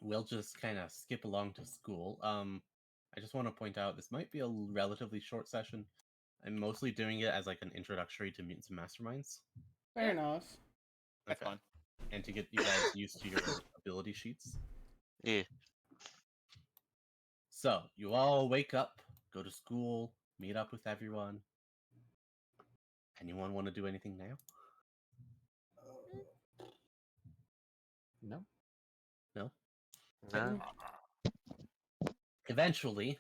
we'll just kind of skip along to school. I just want to point out this might be a relatively short session. I'm mostly doing it as like an introductory to Mutants and Masterminds. Fair enough. That's fun. And to get you guys used to your ability sheets. Yeah. So, you all wake up, go to school, meet up with everyone. Anyone want to do anything now? No. No? No. Eventually,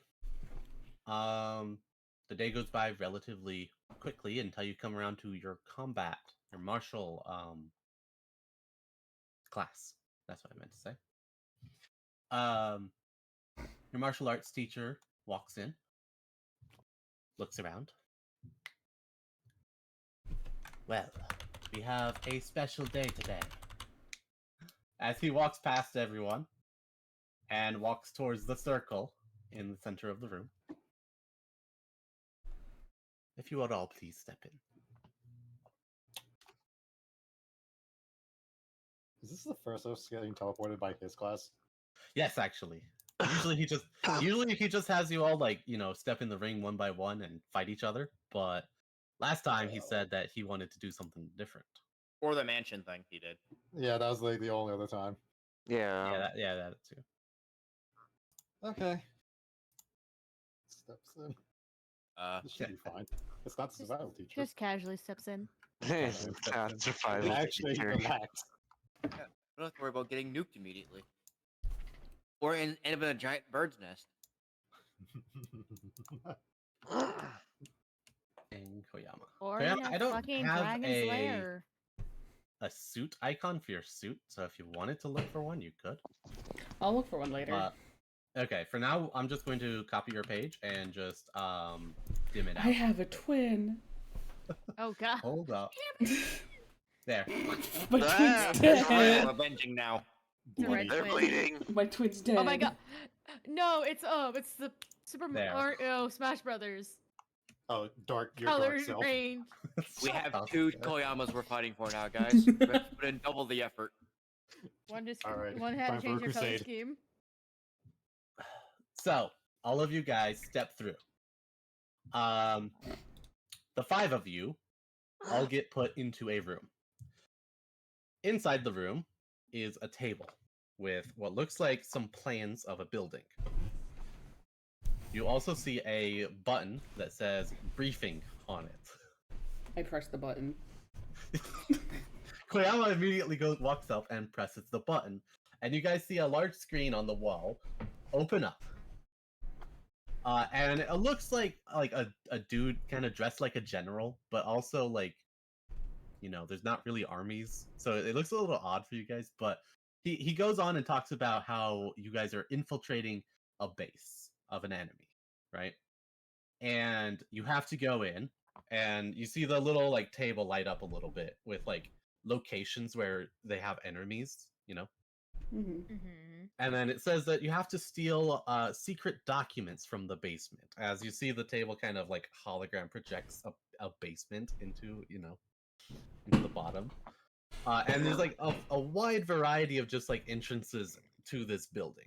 the day goes by relatively quickly until you come around to your combat, your martial class. That's what I meant to say. Your martial arts teacher walks in, looks around. Well, we have a special day today. As he walks past everyone and walks towards the circle in the center of the room. If you would all please step in. Is this the first of us getting teleported by his class? Yes, actually. Usually he just has you all step in the ring one by one and fight each other, but last time he said that he wanted to do something different. Or the mansion thing he did. Yeah, that was like the only other time. Yeah. That too. Okay. Steps in. This should Yeah. be fine. It's not the survival teacher. Just casually steps in. Survival Actually, teacher. relax. We don't have to worry about getting nuked immediately. Or end up in a giant bird's nest. And Koyama. Or Koyama, in a I don't fucking have dragon's lair. a suit icon for your suit, so if you wanted to look for one, you could. I'll look for one later. Okay, for now, I'm just going to copy your page and just dim it out. I have a twin. Oh god. Hold up. There. My twin's dead. I'm avenging now. The red They're twin. bleeding. My twin's dead. Oh my god. No, it's the Super There. Mario Smash Brothers. Oh, dark, your dark Colors self. range. We Shut have up. 2 Koyamas we're fighting for now, guys. We have to put in double the effort. One just Alright, one had time to for a change their color crusade. scheme. So, all of you guys step through. The 5 of you all get put into a room. Inside the room is a table with what looks like some plans of a building. You also see a button that says briefing on it. I press the button. Koyama immediately walks up and presses the button, and you guys see a large screen on the wall open up. And it looks like a dude kind of dressed like a general, but also there's not really armies, so it looks a little odd for you guys. But he goes on and talks about how you guys are infiltrating a base of an enemy, right? And you have to go in, and you see the little table light up a little bit with locations where they have enemies, Mm-hmm. And then it says that you have to steal secret documents from the basement. As you see, the table kind of hologram projects a basement into the bottom. And there's a wide variety of just entrances to this building.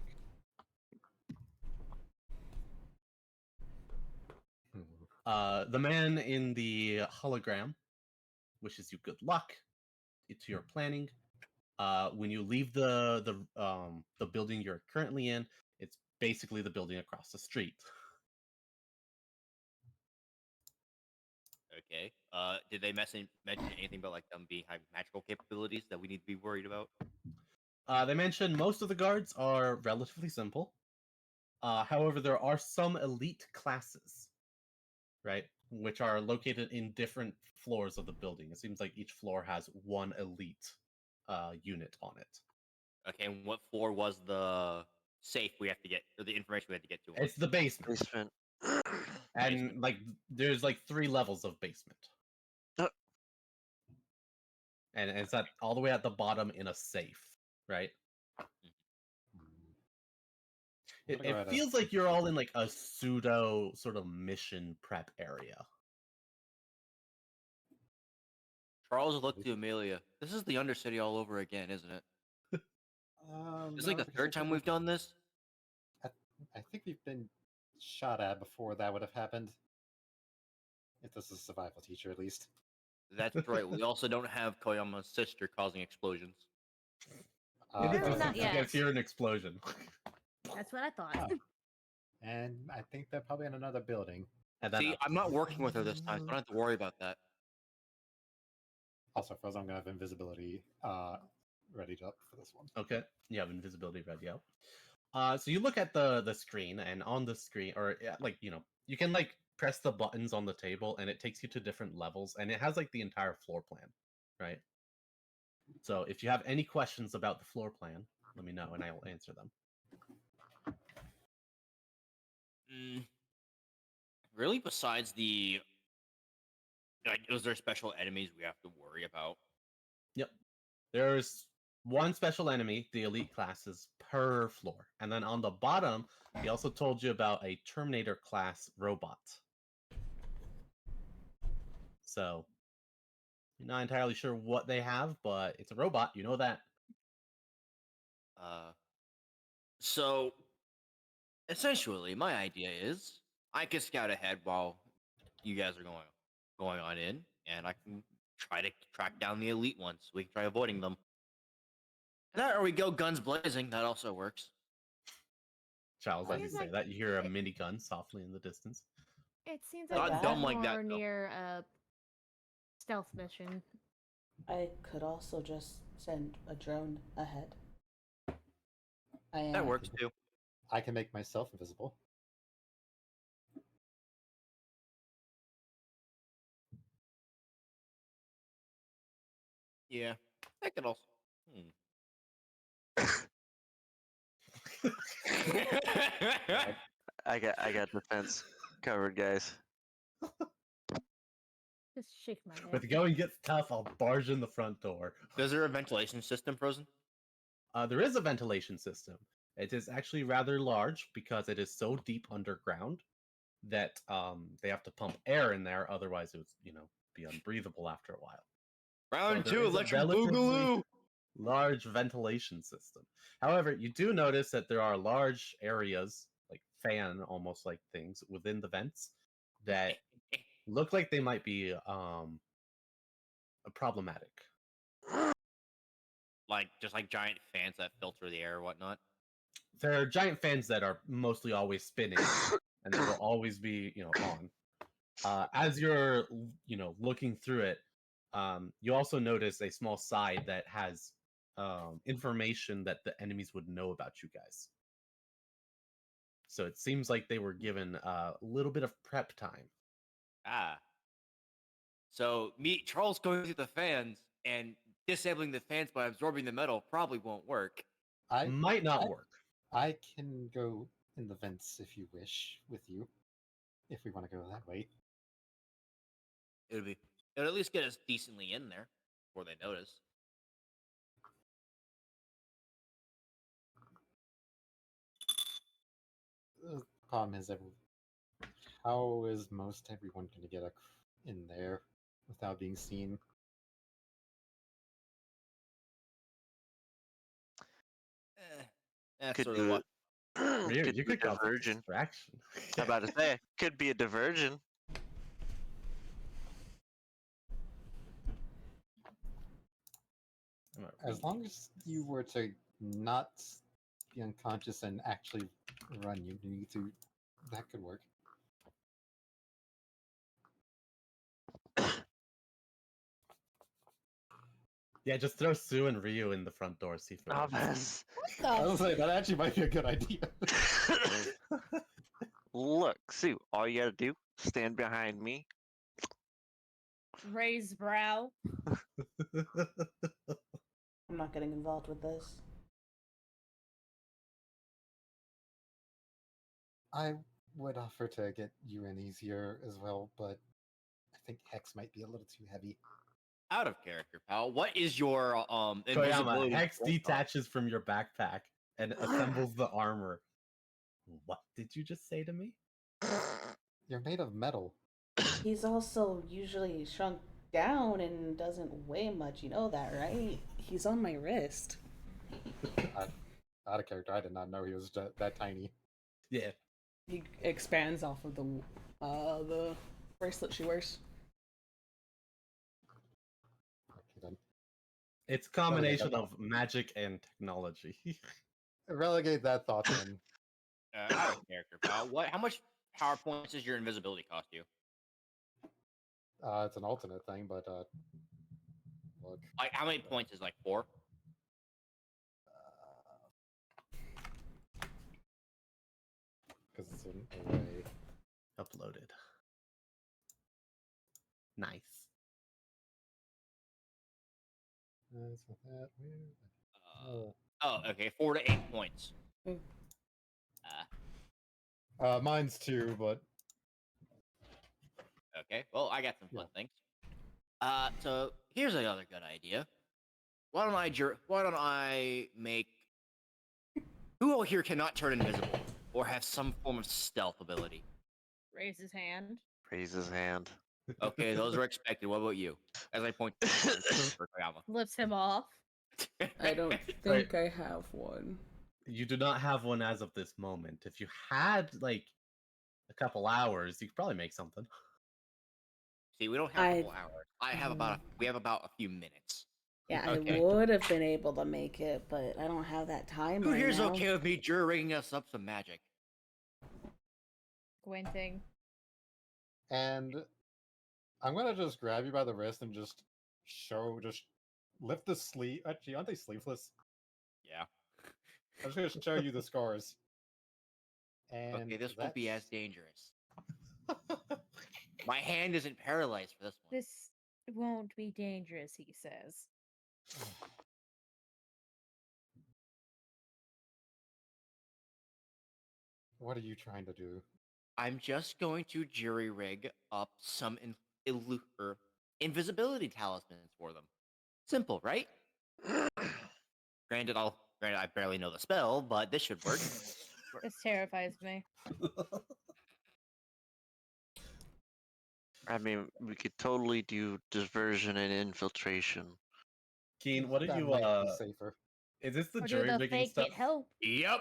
The man in the hologram wishes you good luck to your planning. When you leave the building you're currently in, it's basically the building across the street. Okay. Did they mention anything about them being having magical capabilities that we need to be worried about? They mentioned most of the guards are relatively simple. However, there are some elite classes, right, which are located in different floors of the building. It seems like each floor has one elite unit on it. Okay, and what floor was the safe we have to get, or the information we have to get to? It's the basement. And there's 3 levels of basement. And it's all the way at the bottom in a safe, right? It feels like you're all in a pseudo sort of mission prep area. Charles looked to Amelia. This is the Undercity all over again, isn't it? It's like the third time we've done this. I think we've been shot at before that would have happened. If this is a survival teacher, at least. That's right. We also don't have Koyama's sister causing explosions. Apparently not You yet. guys hear an explosion. That's what I thought. Oh. And I think they're probably in another building. And then See, I'm not working with her this time, so I don't have to worry about that. Also, Frozen, I'm gonna have invisibility ready up for this one. Okay, you have invisibility ready out. So you look at the screen, and on the screen, or like you can like press the buttons on the table, and it takes you to different levels, and it has like the entire floor plan, right? So if you have any questions about the floor plan, let me know, and I will answer them. Really, besides the is there special enemies we have to worry about? Yep. There's one special enemy, the elite classes, per floor. And then on the bottom, he also told you about a Terminator class robot. So, you're not entirely sure what they have, but it's a robot, you know that. So, essentially, my idea is I can scout ahead while you guys are going on in, and I can try to track down the elite ones. So we can try avoiding them. That or we go guns blazing. That also works. Charles, as you Seems say like that, you hear a minigun softly in the distance. It seems Not like this dumb is like that, more though. near a stealth mission. I could also just send a drone ahead. That works too. I can make myself invisible. Yeah, I could also. I got defense covered, guys. Just shake my head. If the going gets tough, I'll barge in the front door. Is there a ventilation system, Frozen? There is a ventilation system. It is actually rather large because it is so deep underground that they have to pump air in there, otherwise it would, be unbreathable after a while. Round So there two, is a electric relatively boogaloo. large ventilation system. However, you do notice that there are large areas, like fan almost like things, within the vents that look like they might be problematic. Like just like giant fans that filter the air or whatnot. There are giant fans that are mostly always spinning and they will always be, on. As you're, looking through it, you also notice a small side that has information that the enemies would know about you guys. So it seems like they were given a little bit of prep time. Ah. So Charles going through the fans and disabling the fans by absorbing the metal probably won't work. Might not work. I can go in the vents if you wish with you, if we want to go that way. It'll at least get us decently in there before they notice. The problem is, how is most everyone going to get in there without being seen? That's Could sort of do what. You could be could a cause a diversion. distraction. I'm about to say, could be a diversion. As long as you were to not be unconscious and actually run, you need to. That could work. Yeah, just throw Sue and Ryu in the front door. See if it Oh, works. man. I was saying that actually might be a good idea. Look, Sue, all you gotta do, stand behind me. Raise brow. I'm not getting involved with this. I would offer to get you in easier as well, but I think Hex might be a little too heavy. Out of character, pal. What is your Koyama, invisibility? Hex profile? detaches from your backpack and assembles the armor. What did you just say to me? You're made of metal. He's also usually shrunk down and doesn't weigh much. You know that, right? He's on my wrist. Out of character, I did not know he was that tiny. Yeah. He expands off of the bracelet she wears. Okay, then. It's a combination of magic and technology. Relegate that thought then. Out of character, pal. What? How much power points does your invisibility cost you? It's an alternate thing, but look. Like, how many points is like 4? Because it's an array. Uploaded. Nice. It's not that weird. Oh, okay, 4 to 8 points. Mm. Mine's 2, but Okay, well, I got some fun things. So here's another good idea. Why don't I make who all here cannot turn invisible or have some form of stealth ability? Raise his hand. Raise his hand. Okay, those are expected. What about you? As I point to for Koyama. Lifts him off. I don't Right. think I have one. You do not have one as of this moment. If you had like a couple hours, you could probably make something. See, we don't have a couple hours. We have about a few minutes. Yeah, Okay. I would have been able to make it, but I don't have that time Who right here's now. okay with me jury rigging us up some magic? Squinting. and I'm gonna just grab you by the wrist and just lift the sleeve. Actually, aren't they sleeveless? Yeah. I'm just gonna show you the scars. And Okay, this won't be as dangerous. My hand isn't paralyzed for this one. This won't be dangerous, he says. What are you trying to do? I'm just going to jury rig up some invisibility talismans for them. Simple, right? Granted, I barely know the spell, but this should work. This terrifies me. I mean, we could totally do diversion and infiltration. Keen, what are That you might be safer. is this the Or do jury the rigging fake stuff? get help? Yep.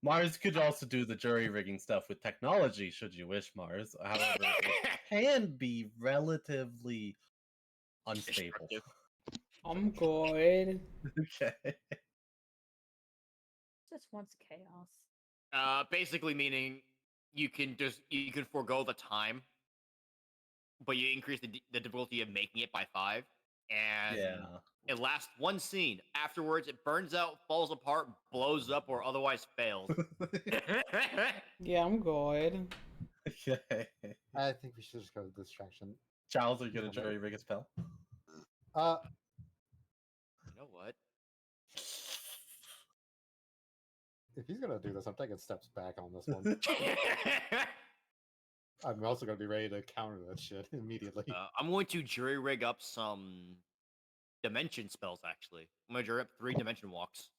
Mars could also do the jury rigging stuff with technology, should you wish, Mars. However, it can be relatively unstable. Destructive. I'm good. Okay. Just wants chaos. Basically meaning you can forego the time, but you increase the difficulty of making it by 5, and Yeah. it lasts one scene. Afterwards, it burns out, falls apart, blows up, or otherwise fails. Yeah, I'm good. Okay. I think we should just go to distraction. Charles, are you gonna jury rig a spell? You know what? If he's gonna do this, I'm taking steps back on this one. I'm also gonna be ready to counter that shit immediately. I'm going to jury rig up some dimension spells. Actually, I'm gonna jury up 3 dimension walks.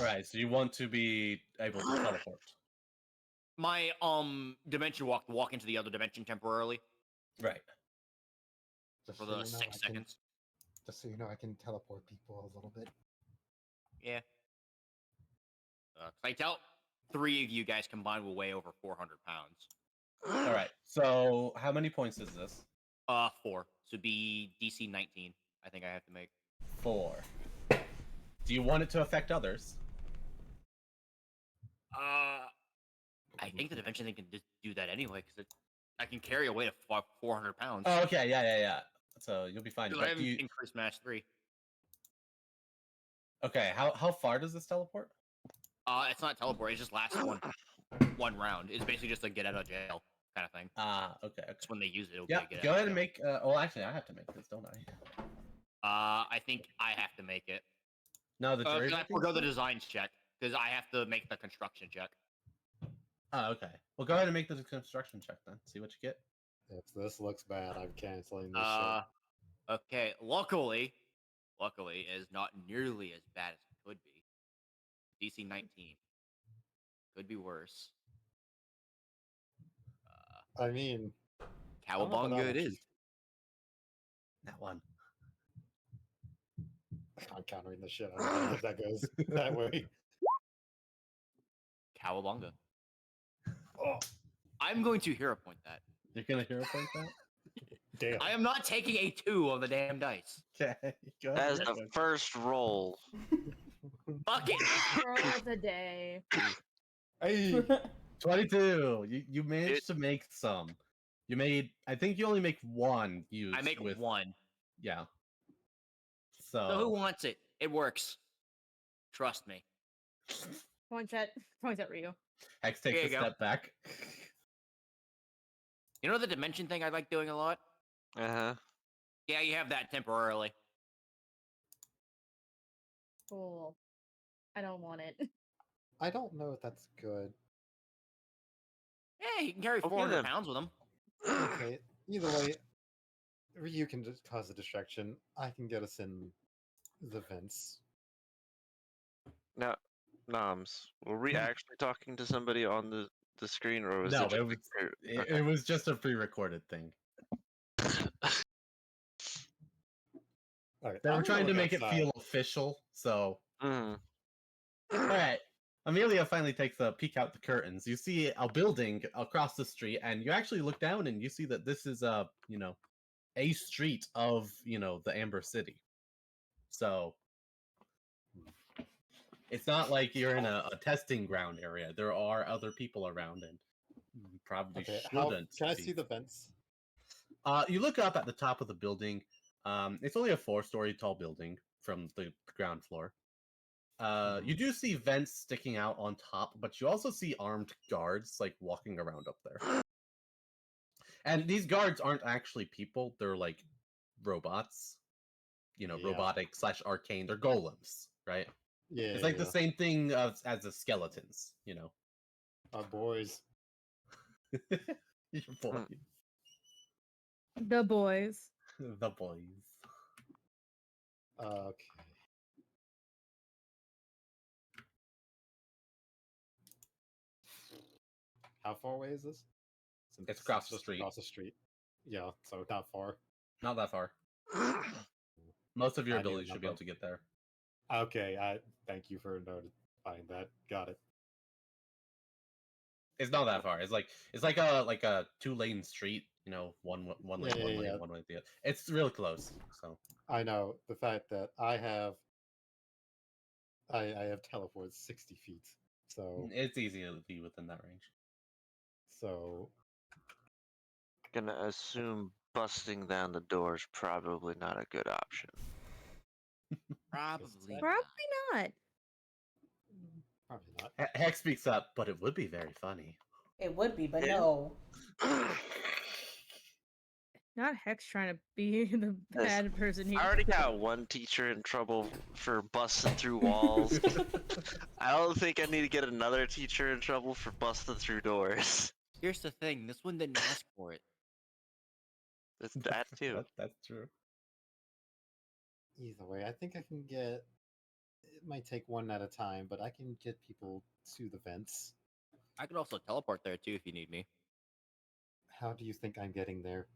Right, so you want to be able to teleport. My dimension walk into the other dimension temporarily Right. Just for so the you know, 6 seconds. Just so you know, I can teleport people a little bit. Yeah. 'Cause I doubt 3 of you guys combined will weigh over 400 pounds. Alright, so how many points is this? 4. So be DC 19. I think I have to make. 4. Do you want it to affect others? I think the dimension thing can just do that anyway, because I can carry a weight of 400 pounds. Oh, okay, yeah. So you'll be fine. I But have do you... increased mass 3. Okay, how far does this teleport? It's not teleport. It just lasts one round. It's basically just a get out of jail kind of thing. Okay. It's when they use it. It'll Yeah, be a get go out ahead of and jail. make... well, actually, I have to make this, don't I? I think I have to make it. No, the jury I rigging forgo the stuff? designs check because I have to make the construction check. Oh, okay. Well, go ahead and make the construction check then. See what you get. If this looks bad, I'm canceling this shit. Okay. Luckily, it is not nearly as bad as it could be. DC 19 could be worse. I mean, I don't know if Cowabunga that it much- is. That one. I'm countering the shit out of it if that goes that way. Cowabunga. Oh, I'm going to hero point that. You're gonna hero point that? damn. I am not taking a 2 on the damn dice. Okay, go That ahead. is hero the point. first roll. Fuck it. Roll of the day. Hey, 22. You managed to make some. You made. I think you only make one use. I make with, 1. Yeah. So who So wants it? It works. Trust me. Points at Ryu. Hex There takes a you go. step back. You know the dimension thing I like doing a lot? Uh-huh. Yeah, you have that temporarily. Cool. I don't want it. I don't know if that's good. Yeah, you can carry Okay, 400 then. pounds with them. Okay, either way, Ryu can just cause a distraction. I can get us in the vents. Now, Noms, were we actually talking to somebody on the screen, or was No, it just it was okay. it was just a pre-recorded thing. All right, They were I'm gonna trying to look make it outside. feel official. So, Mm. all right. Amelia finally takes a peek out the curtains. You see a building across the street, and you actually look down and you see that this is a street of the Amber City. So it's not like you're in a testing ground area. There are other people around, and you probably Okay, shouldn't. can I be. see the vents? You look up at the top of the building. It's only a 4-story tall building from the ground floor. You do see vents sticking out on top, but you also see armed guards like walking around up there. And these guards aren't actually people; they're like robots. Yeah. Robotic / arcane. They're golems, right? Yeah, It's like the same thing as the skeletons. Our boys. Your boys, The boys. the boys. Okay. How far away is this? Since It's across the just street. Across the street. Yeah, so not far. Not that far. Most of your I do abilities should be able remember. to get there. Okay, I thank you for notifying that. Got it. It's not that far. It's like a 2-lane street. One lane, one Yeah, lane, yeah. one lane. The other. It's real close. So I know the fact that I have teleported 60 feet. So it's easy to be within that range. Gonna assume busting down the door is probably not a good option. Probably. Probably not. probably not. Hex speaks up, but it would be very funny. It would be, but Yeah. no. Not Hex trying to be the bad person here. I already got one teacher in trouble for busting through walls. I don't think I need to get another teacher in trouble for busting through doors. Here's the thing. This one didn't ask for it. It's that too. That's true. Either way, I think I can get. It might take one at a time, but I can get people to the vents. I could also teleport there too if you need me. How do you think I'm getting there?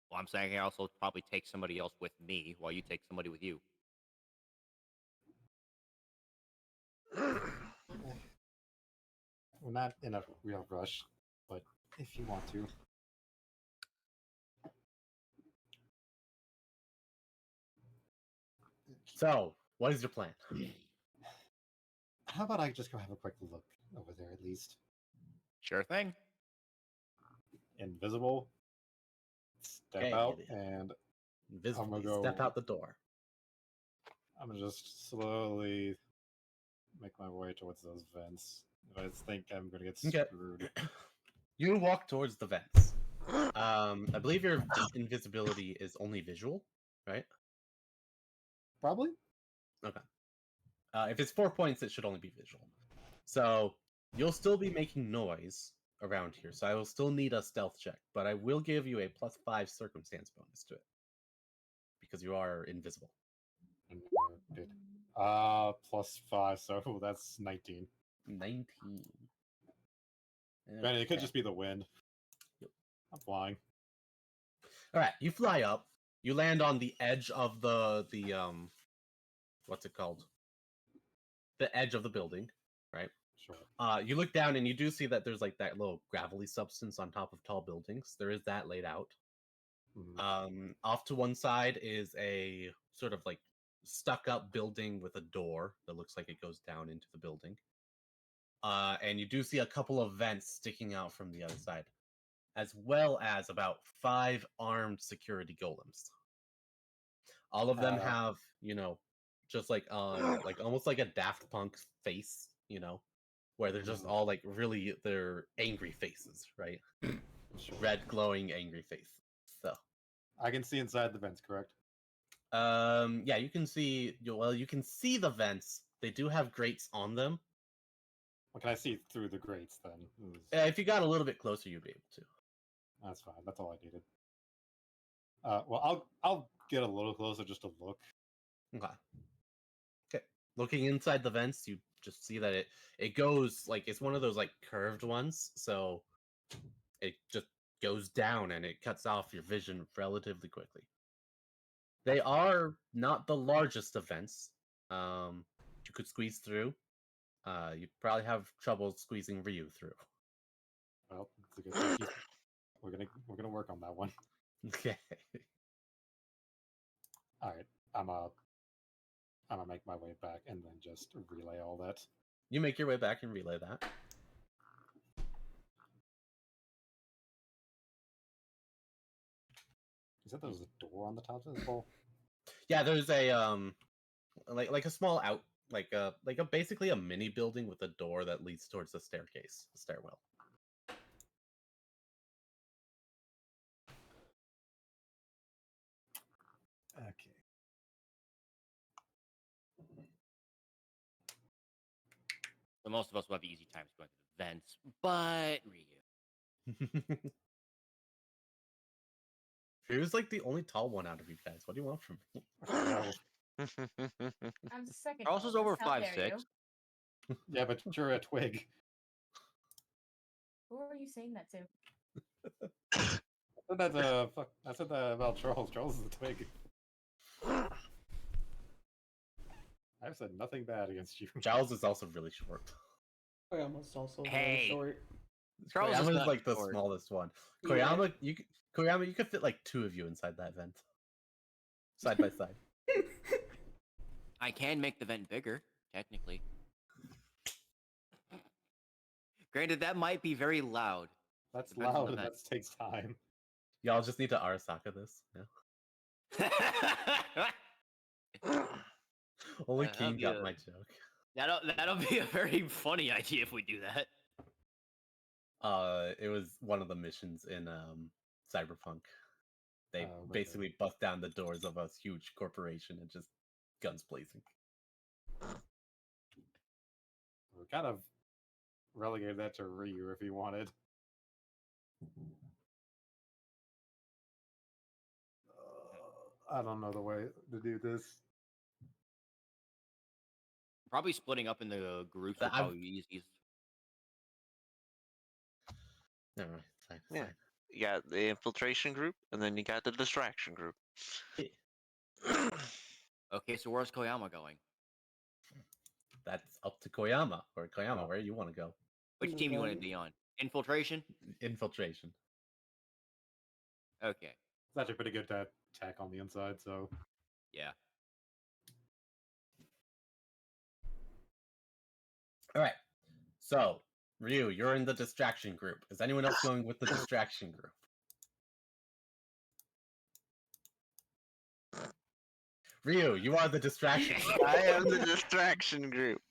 Well, I'm saying I also probably take somebody else with me while you take somebody with you. We're not in a real rush, but if you want to. So, what is your plan? How about I just go have a quick look over there at least? Sure thing. Invisible. Step Okay, out, idiot. and Invisibly go- step out the door. I'm gonna just slowly make my way towards those vents. I think I'm gonna get Okay. screwed. You walk towards the vents. I believe your invisibility is only visual, right? Probably. If it's 4 points, it should only be visual. So you'll still be making noise around here. So I will still need a stealth check, but I will give you a +5 circumstance bonus to it because you are invisible. Good. +5, so that's 19. 19. Granted, it could Okay. just be the wind. Yep. I'm flying. All right, you fly up. You land on the edge of the what's it called? The edge of the building, right? Sure. You look down and you do see that there's like that little gravelly substance on top of tall buildings. There is that laid out. Mhm. Off to one side is a sort of like stuck up building with a door that looks like it goes down into the building. And you do see a couple of vents sticking out from the other side, as well as about 5 armed security golems. All of them have, just like almost like a Daft Punk face, where they're just all like really they're angry faces, right? Sure. Red glowing angry faces. So I can see inside the vents, correct? yeah, you can see you can see the vents. They do have grates on them. Well, can I see through the grates then? If you got a little bit closer, you'd be able to. That's fine. That's all I needed. Well, I'll get a little closer just to look. Okay. Looking inside the vents, you just see that it goes like it's one of those like curved ones, so it just goes down and it cuts off your vision relatively quickly. They are not the largest of vents. You could squeeze through. You'd probably have trouble squeezing Ryu through. Well, it's a good thing we're gonna work on that one. Okay. All right, I'm gonna make my way back and then just relay all that. You make your way back and relay that. You said there was a door on the top of this hole? Yeah, there's a like a small out like a basically a mini building with a door that leads towards the staircase, the stairwell. Okay. So most of us will have easy times going to the vents, but Ryu. Ryu's like the only tall one out of you guys. What do you want from me? No. I'm the second. Charles is tallest, over how dare 5'6". you. Yeah, but you're a twig. Who are you saying that to? I said that about Charles. Charles is a twig. I've said nothing bad against you. Giles is also really short. Koyama's also Hey. really short. Charles is Koyama is not like the short. smallest one. Yeah. Koyama, you could fit like 2 of you inside that vent, side by side. I can make the vent bigger, technically. Granted, that might be very loud. That's Depends on loud the and vent. that takes time. Y'all just need to Arasaka this. Yeah. Only that'd Keen be got a- my joke. That'll be a very funny idea if we do that. It was one of the missions in Cyberpunk. They Oh, okay. basically bust down the doors of a huge corporation and just guns blazing. We kind of relegated that to Ryu if he wanted. I don't know the way to do this. Probably splitting up into groups But would probably be easiest. Never mind. Fine, Yeah. fine. You got the infiltration group, and then you got the distraction group. Okay, so where's Koyama going? That's up to Koyama. Or Koyama, Oh. where you want to go? Which team you want to be on? Infiltration? Infiltration. Okay, It's actually pretty good to attack on the inside, so yeah. All right. So, Ryu, you're in the distraction group. Is anyone else going with the distraction group? Ryu, you are the distraction group. I am the distraction group.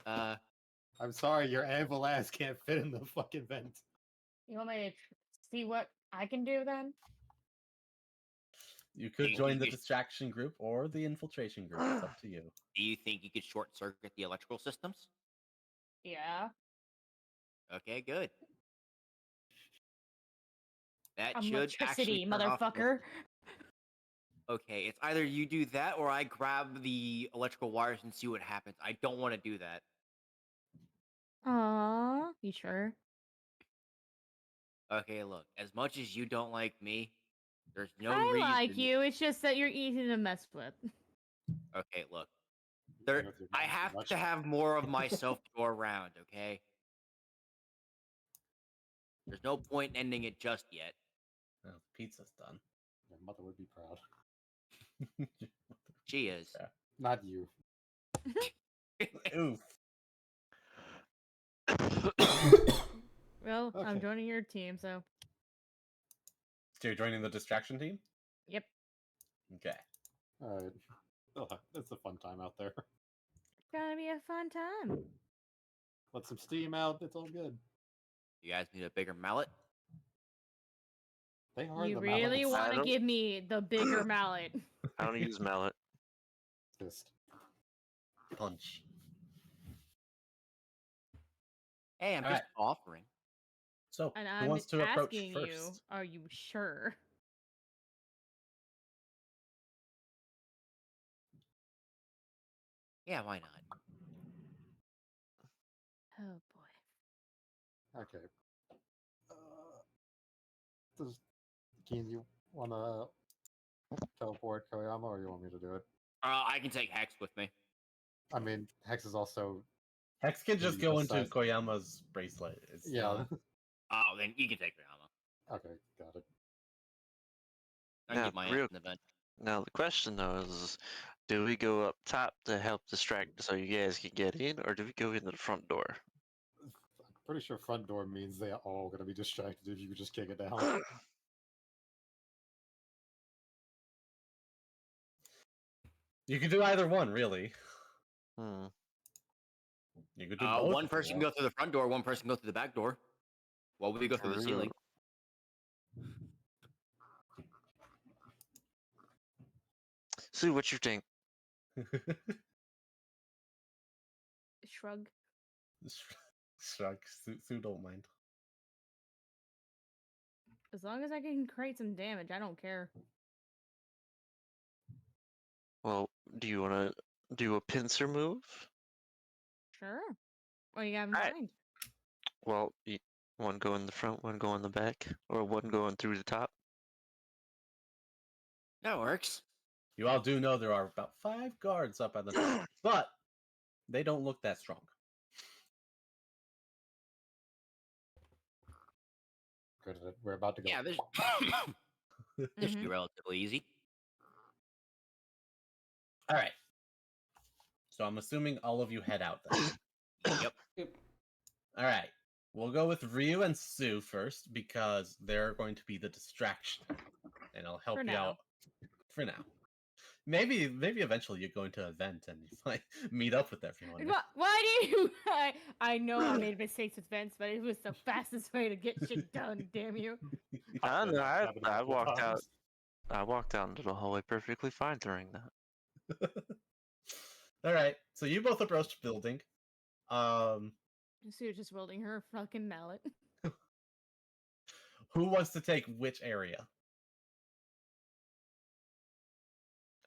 I'm sorry, your anvil ass can't fit in the fucking vent. You want me to see what I can do then? You could Hey, join you the could- distraction group or the infiltration group. It's up to you. Do you think you could short circuit the electrical systems? Yeah. Okay, good. That should Electricity, actually turn off most motherfucker. Okay, it's either you do that or I grab the electrical wires and see what happens. I don't want to do that. Aww. You sure? Okay, look, as much as you don't like me, there's no I reason. like you. It's just that you're easy to mess with. Okay, look. Playing with your I mom too have much. to have more of myself to go around, okay? There's no point in ending it just yet. Oh, the pizza's done. Your mother would be proud. She is. Not you. Oof. Well, I'm Okay. joining your team, so So you're joining the distraction team? yep. Okay. Alright. Oh, it's a fun time out there. It's gonna be a fun time. Let some steam out. It's all good. You guys need a bigger mallet? They are You the really mallets. want to don't- give me the bigger mallet? I don't use mallet. Fist. Punch. Hey, I'm All just offering. So, And who I'm wants to approach asking first? you, are you sure? Yeah, why not? Oh boy. Okay. Does Keen, you wanna teleport Koyama, or you want me to do it? I can take Hex with me. I mean, Hex is also Hex can just Maybe go this into size. Koyama's bracelet. It's yeah. not- Oh, then you can take Koyama. Okay, got it. I can Yeah, keep my real- ass in the vent. Now the question though is, do we go up top to help distract so you guys can get in, or do we go into the front door? I'm pretty sure front door means they are all gonna be distracted if you could just kick it down. You can do either one, really. Hmm. You could do both. One if you person can want. go through the front door, one person can go through the back door. While we go through the True. ceiling. Sue, what you think? Shrug. Shrug. Sue don't mind. As long as I can create some damage, I don't care. Well, do you want to do a pincer move? Sure. What do you have in Alright. mind? Well, one go in the front, one go in the back, or one going through the top. That works. You all do know there are about 5 guards up at the top, but they don't look that strong. Good, we're about to go. Yeah, this should be Mhm. relatively easy. All right. So I'm assuming all of you head out then. Yep. All right. We'll go with Ryu and Sue first because they're going to be the distraction, and I'll help For you now. out for now. Maybe eventually you go into an event and you like meet up with everyone. Why do you? I know I made mistakes with vents, but it was the fastest way to get shit done. Damn you! I know. That happened a I couple walked out. times. I walked out into the hallway perfectly fine during that. All right. So you both approached the building. She was just wielding her fucking mallet. Who wants to take which area?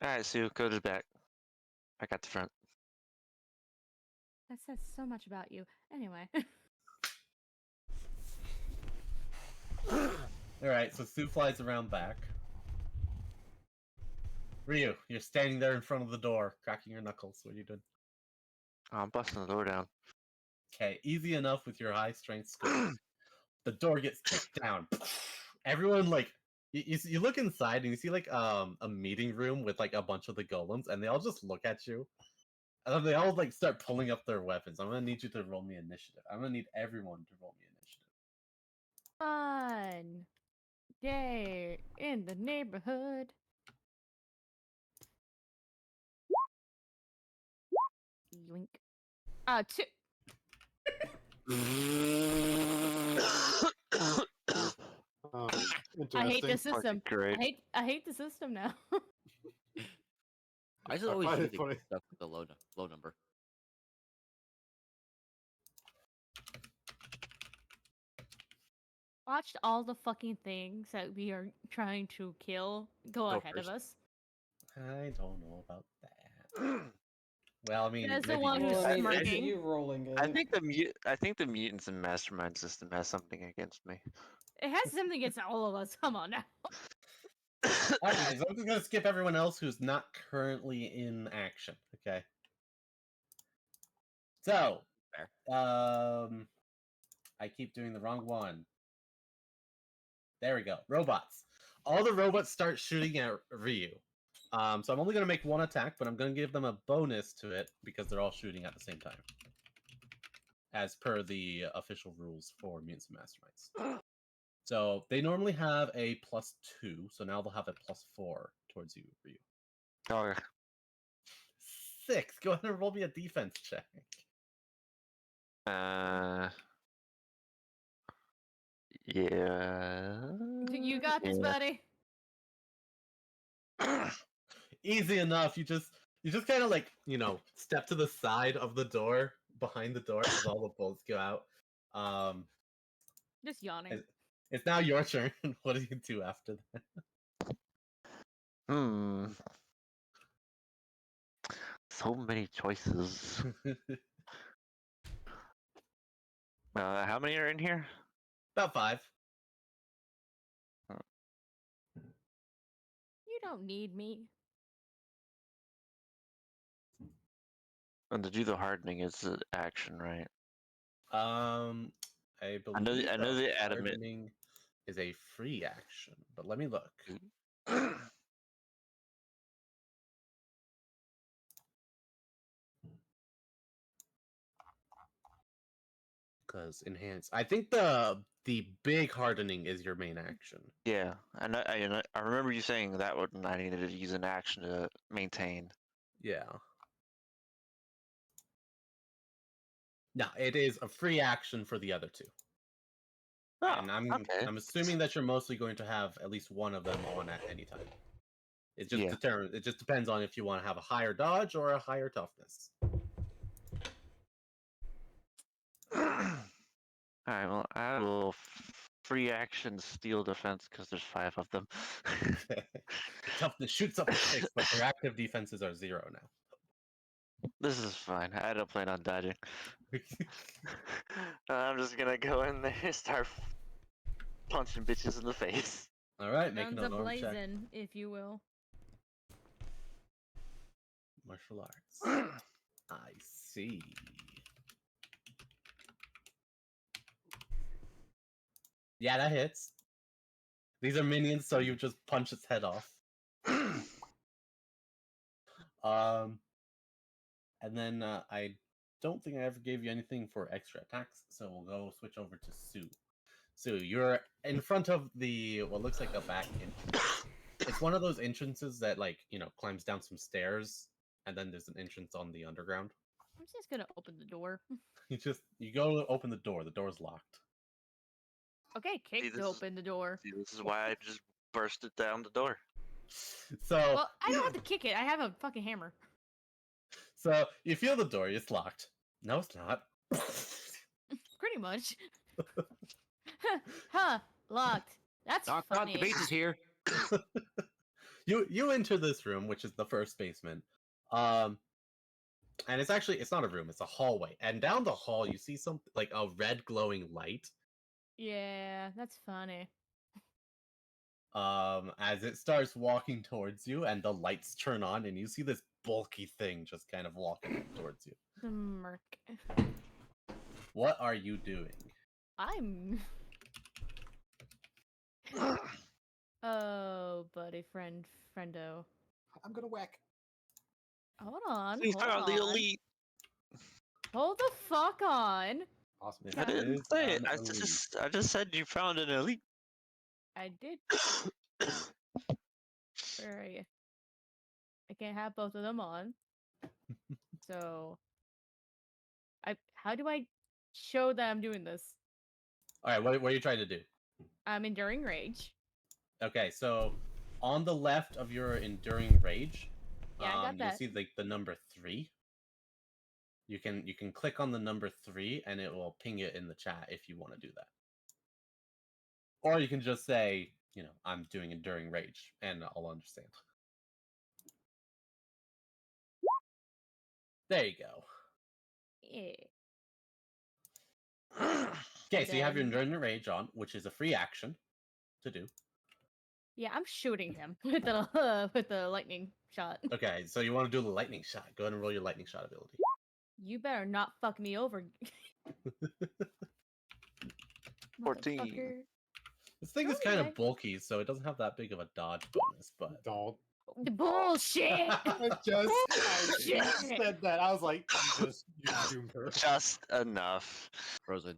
All right, Sue, go to the back. I got the front. That says so much about you. Anyway. All right. So Sue flies around back. Ryu, you're standing there in front of the door, cracking your knuckles. What are you doing? I'm busting the door down. Okay, easy enough with your high strength skills. The door gets kicked down. Everyone like you look inside and you see like a meeting room with like a bunch of the golems, and they all just look at you, and then they all like start pulling up their weapons. I'm gonna need you to roll me initiative. I'm gonna need everyone to roll me initiative. Fun day in the neighborhood. Yoink. 2. Um, I hate the interesting. system. Great. I hate the system now. I just I always find do it the funny. stuff with the low number. Watched all the fucking things that we are trying to kill go Go ahead first. of us. I don't know about that. Well, I mean, As the maybe one you who's Well, I mean, it's smirking. you rolling it. I think the mutants and mastermind system has something against me. It has something against all of us. Come on now. Alright, so I'm just gonna skip everyone else who's not currently in action. Okay. So, Fair. I keep doing the wrong one. There we go. Robots. All the robots start shooting at Ryu. So I'm only gonna make one attack, but I'm gonna give them a bonus to it because they're all shooting at the same time, as per the official rules for Mutants and Masterminds. So they normally have a +2, so now they'll have a +4 towards you, Ryu. Okay. 6. Go ahead and roll me a defense check. Yeah. You got this, Yeah. buddy. Easy enough. You just kind of like, step to the side of the door, behind the door, as all the bullets go out. Just yawning. It's now your turn. What do you do after Hmm. So many choices. that? How many are in here? About 5. You don't need me. And to do the hardening is an action, right? I believe I know the adamant. hardening is a free action, but let me look. Because enhance, I think the big hardening is your main action. Yeah, I remember you saying that one I needed to use an action to maintain. Yeah. No, it is a free action for the other 2. And okay. I'm assuming that you're mostly going to have at least one of them on at any time. It just Yeah. it just depends on if you want to have a higher dodge or a higher toughness. Alright, well, I will free action steal defense because there's 5 of them. Toughness shoots up to 6, but their active defenses are 0 now. This is fine. I don't plan on dodging. I'm just gonna go in there and start punching bitches in the face. All right, making Guns a norm check. ablazing, if you will. Martial arts. I see. Yeah, that hits. These are minions, so you just punch its head off. And then I don't think I ever gave you anything for extra attacks, so we'll go switch over to Sue. Sue, you're in front of the what looks like a back entrance. It's one of those entrances that, like, climbs down some stairs, and then there's an entrance on the underground. I'm just gonna open the door. You go open the door. The door's locked. Okay, kick to open the door. See, this is why I just bursted down the door. So Well, I don't have to kick it. I have a fucking hammer. So you feel the door. It's locked. No, it's not. Pretty much. Huh, locked. That's Knock, funny. knock, the base is here. You enter this room, which is the first basement. And it's not a room, it's a hallway. And down the hall you see something like a red glowing light. Yeah, that's funny. As it starts walking towards you and the lights turn on and you see this bulky thing just kind of walking towards you. The merc. What are you doing? I'm. Oh, buddy, friendo. I'm gonna whack. Hold on. We hold found the on. elite. Hold the fuck on. Awesome. I didn't Is say it. an elite. I just said you found an elite. I did. Where are you? I can't have both of them on. So, how do I show that I'm doing this? All right, what are you trying to do? I'm enduring rage. Okay, so on the left of your enduring rage, Yeah, I got you'll that. see the number 3. You can click on the number 3 and it will ping it in the chat if you want to do that. Or you can just say, I'm doing enduring rage, and I'll understand. There you go. Yeah. Okay, so you have your Then- enduring rage on, which is a free action to do. Yeah, I'm shooting him with the lightning shot. Okay, so you want to do the lightning shot. Go ahead and roll your lightning shot ability. You better not fuck me over. 14. Motherfucker. This thing is Oh, kind okay. of bulky, so it doesn't have that big of a dodge bonus, but Don't. Bullshit! I just Bullshit! said that. I was like, you doomed her. Just enough. Frozen.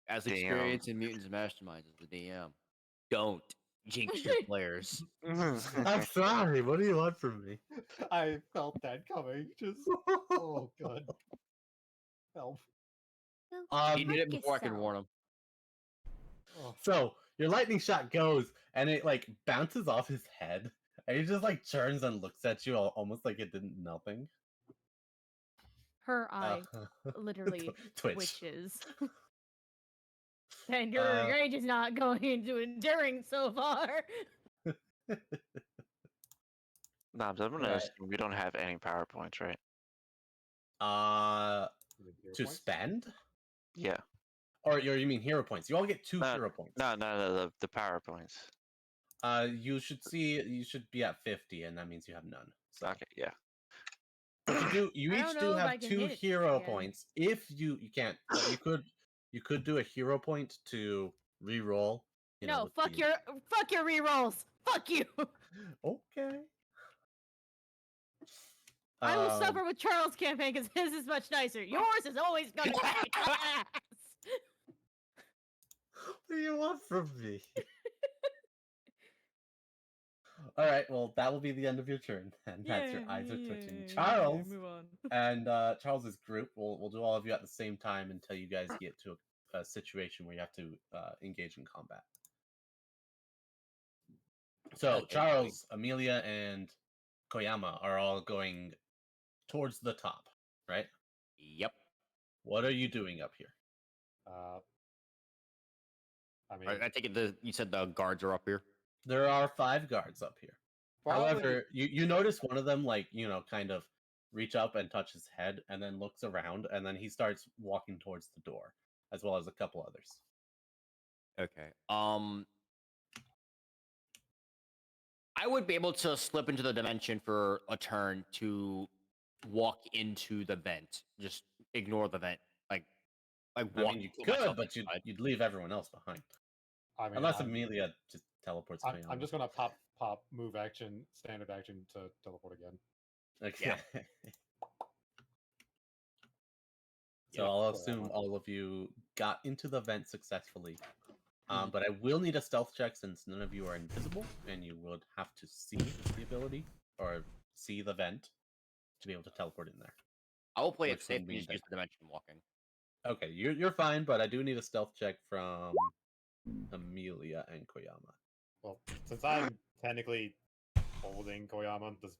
As Damn. experienced in Mutants Masterminds as the DM, don't jinx your players. I'm sorry. What do you want from me? I felt that coming. Just oh god. Help. He did it Fuck before I could yourself. warn him. Oh. So your lightning shot goes, and it like bounces off his head, and he just like turns and looks at you, almost like it did nothing. Her eye literally Twitch. twitches. And your Uh, rage is not going into enduring so far. Nobs, I'm gonna Right. assume we don't have any PowerPoints, right? Is it hero To points? spend, Yeah. or you mean hero points? You all get 2 No, hero points. No, the PowerPoints. You should be at 50, and that means you have none. So. Okay, yeah. But you I each don't do know if I have can 2 hit it hero again. points. If you can't, but you could do a hero point to re-roll. You know, No, with fuck the- your rerolls. Fuck you. Okay. I will Um, suffer with Charles' campaign because his is much nicer. Yours is always gonna kick ass. What do you want from me? All right, well, that will be the end of your turn, and that's your eyes are twitching. Charles Move on. and Charles's group, we'll do all of you at the same time until you guys get to a situation where you have to engage in combat. So Okay, Charles, Amelia, and Koyama are all going towards the top, right? Yep. What are you doing up here? I mean, I take it you said the guards are up here. There are 5 guards up here. probably, However, you notice one of them, like, kind of reach up and touch his head and then looks around, and then he starts walking towards the door, as well as a couple others. Okay. I would be able to slip into the dimension for a turn to walk into the vent. Just ignore the vent. Like I walk. mean, you put could, myself but inside. you'd leave everyone else behind. I mean, Unless I'm, Amelia just teleports I'm, Koyama. I'm just gonna pop move action, standard action to teleport again. Okay. Yeah. So Yeah, I'll Koyama. assume all of you got into the vent successfully. Mhm. But I will need a stealth check since none of you are invisible, and you would have to see the ability or see the vent to be able to teleport in there. I will play it Which safe would and mean just that- use the dimension walking. Okay, you're fine, but I do need a stealth check from Amelia and Koyama. Well, since I'm technically holding Koyama, does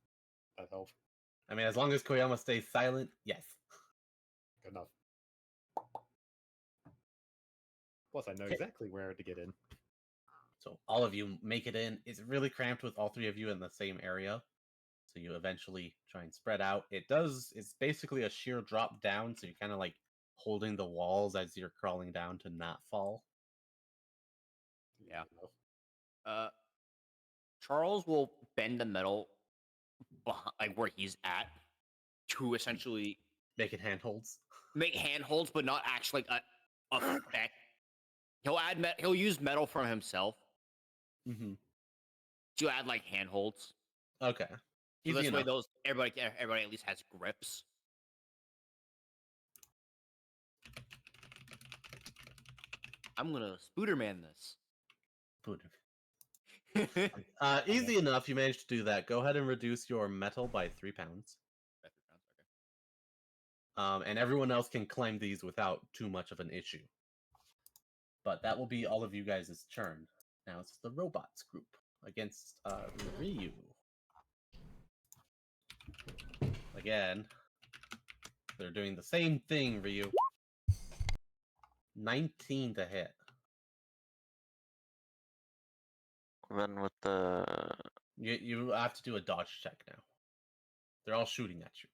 that help? I mean, as long as Koyama stays silent, yes. Good enough. Plus, I know Okay. exactly where to get in. So all of you make it in. It's really cramped with all 3 of you in the same area. So you eventually try and spread out. It's basically a sheer drop down, so you're kind of like holding the walls as you're crawling down to not fall. Yeah. Good enough. Charles will bend the metal, like where he's at, to essentially Make it handholds. make handholds, but not actually like a effect. He'll use metal from himself Mm-hmm. to add like handholds. Okay. So Easy this way, enough. everybody at least has grips. I'm gonna Spooderman this. Easy enough. You managed to do that. Go ahead and reduce your metal by 3 pounds. And everyone else can climb these without too much of an issue. But that will be all of you guys' turn. Now it's the robots group against Ryu. Again, they're doing the same thing, Ryu. 19 to hit. And then with the You have to do a dodge check now. They're all shooting at you.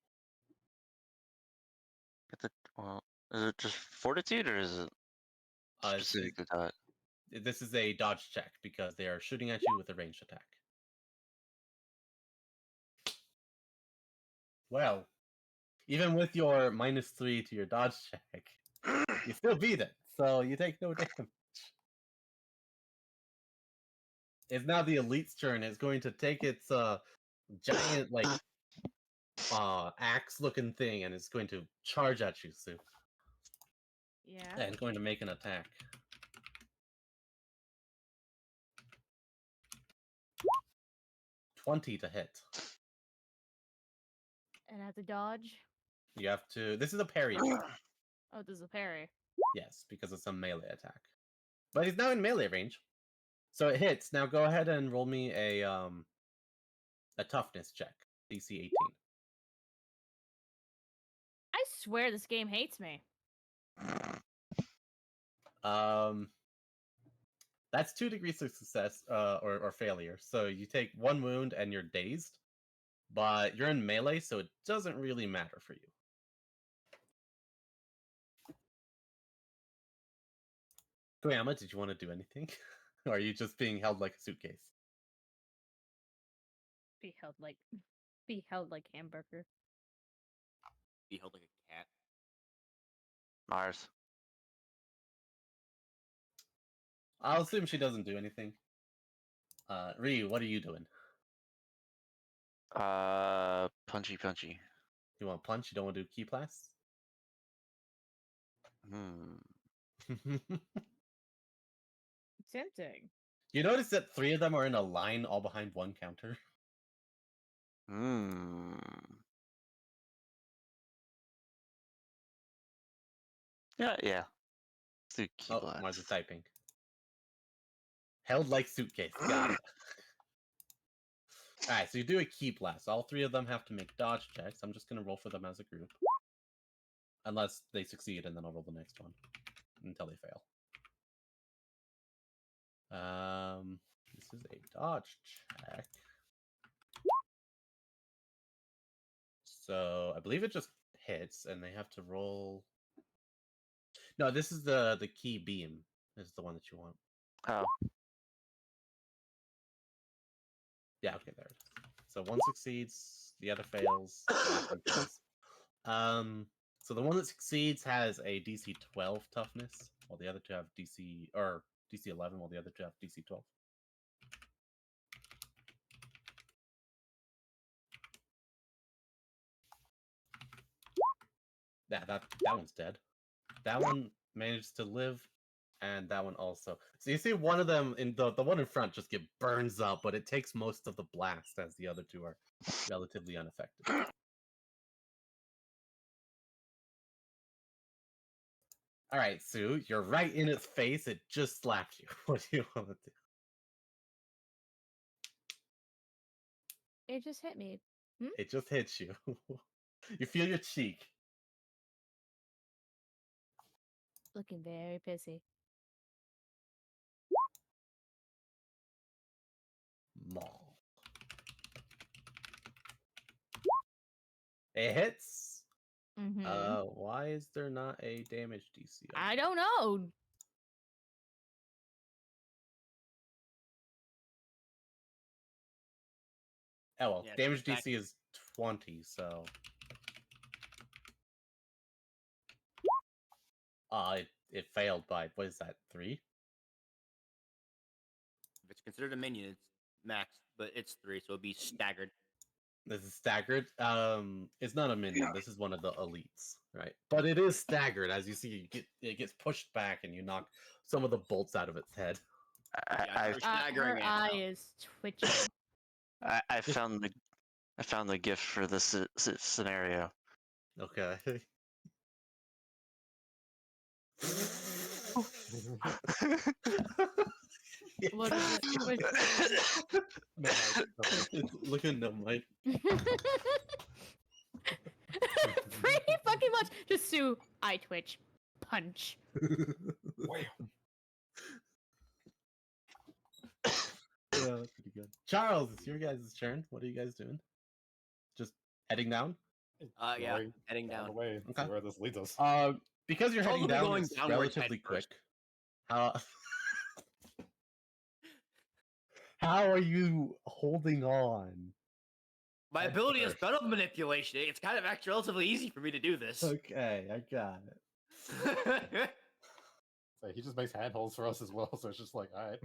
well, is it just fortitude or is it It's specific to that? This is a dodge check because they are shooting at you with a ranged attack. Well, even with your -3 to your dodge check, you still beat it, so you take no damage. It's now the elite's turn. It's going to take its giant like axe looking thing and it's going to charge at you, Sue. Yeah. And going to make an attack. $20 to hit. And I have to dodge. You have to. This is a parry attack. Oh, this is a parry. Yes, because it's a melee attack. But he's now in melee range, so it hits. Now go ahead and roll me a toughness check, DC 18. I swear this game hates me. That's 2 degrees of success or failure. So you take 1 wound and you're dazed, but you're in melee, so it doesn't really matter for you. Koyama, did you want to do anything? Or are you just being held like a suitcase? Be held like hamburger. Be held like a cat. Mars. I'll assume she doesn't do anything. Ryu, what are you doing? Punchy. You want punch? You don't want to do key blast? Tempting. You notice that 3 of them are in a line all behind one counter? Yeah. Let's do Oh, Mars is typing. Held like suitcase. Got it. Alright, so you do a key blast. All 3 of them have to make dodge checks. I'm just going to roll for them as a group. Unless they succeed, and then I'll roll the next one. Until they fail. This is a dodge check. So, I believe it just hits, and they have to roll... No, this is the key beam. This is the one that you want. Oh. Yeah, okay, there it is. So one succeeds, the other fails, the last one fails. So the one that succeeds has a DC 12 toughness, while the other 2 have DC 11, while the other 2 have DC 12. Yeah, that one's dead. That one managed to live, and that one also. So you see one of them, in the one in front, just get burns up, but it takes most of the blast, as the other 2 are relatively unaffected. Alright, Sue, you're right in its face, it just slapped you. What do you want to do? It just hit me. It just hits you. You feel your cheek. Looking very pissy. Maul. It hits. Mm-hmm. Why is there not a damage DC? I don't know. Oh well, Yeah, damage attack. DC is 20, so it failed by what is that, 3? If it's considered a minion, it's max, but it's 3, so it'd be staggered. This is staggered. It's not a minion. This is one of the elites, right? But it is staggered, as you see. It gets pushed back, and you knock some of the bolts out of its head. Yeah, we're staggering Her it eye now. is twitching. I found the gift for this scenario. Okay. What is it? No, it's looking no mic. Pretty fucking much. Just Sue, eye twitch, punch. Wow. Yeah, that's pretty good. Charles, it's your guys' turn. What are you guys doing? Just heading down? Yeah, Going heading down down. the way. Okay. See where this leads us. Because you're heading Totally down, going it's downwards relatively head first. quick. How How are you holding on? My Head ability is first. spell manipulation. It's kind of actually relatively easy for me to do this. Okay, I got it. So he just makes handholds for us as well, so it's just like, alright.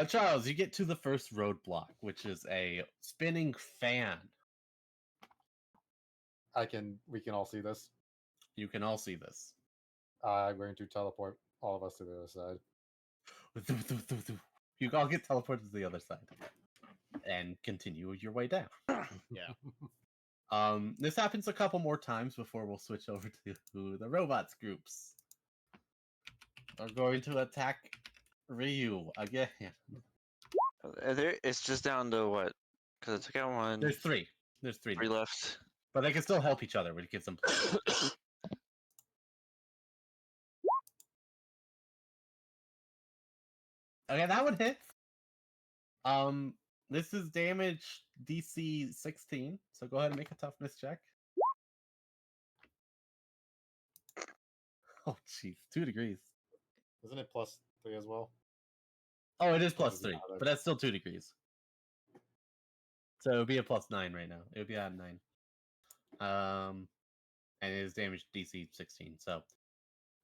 Charles, you get to the first roadblock, which is a spinning fan. We can all see this. You can all see this. I'm going to teleport all of us to the other side. You all get teleported to the other side and continue your way down. Yeah. This happens a couple more times before we'll switch over to the robots groups. Are going to attack Ryu again. It's just down to what? Because I took out one. There's three. There's three Three now. left. But they can still help each other, which gives them. Okay, that one hits. This is damage DC 16, so go ahead and make a toughness check. Oh, jeez, 2 degrees. Isn't it +3 as well? Oh, it is plus Does it 3, matter? but that's still 2 degrees. So it would be a +9 right now. It would be at 9. And it is damage DC 16. So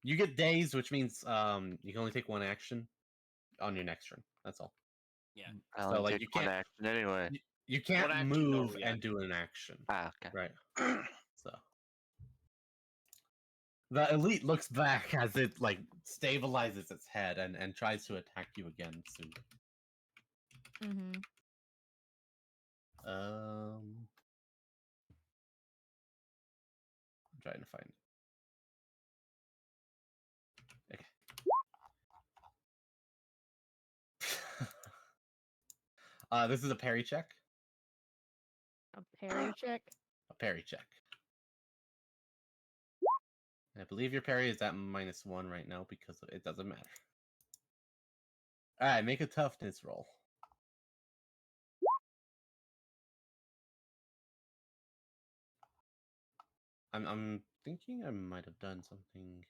you get dazed, which means you can only take one action on your next turn. That's all. Yeah. I So, only like, take you one can't- action anyway. You can't action, move no and reaction. do an action. Ah, okay. Right. So the elite looks back as it like stabilizes its head and tries to attack you again soon. Mm-hmm. I'm trying to find it. Okay. This is a parry check. A parry check. A parry check. I believe your parry is at -1 right now because it doesn't matter. Alright, make a toughness roll. I'm thinking I might have done something.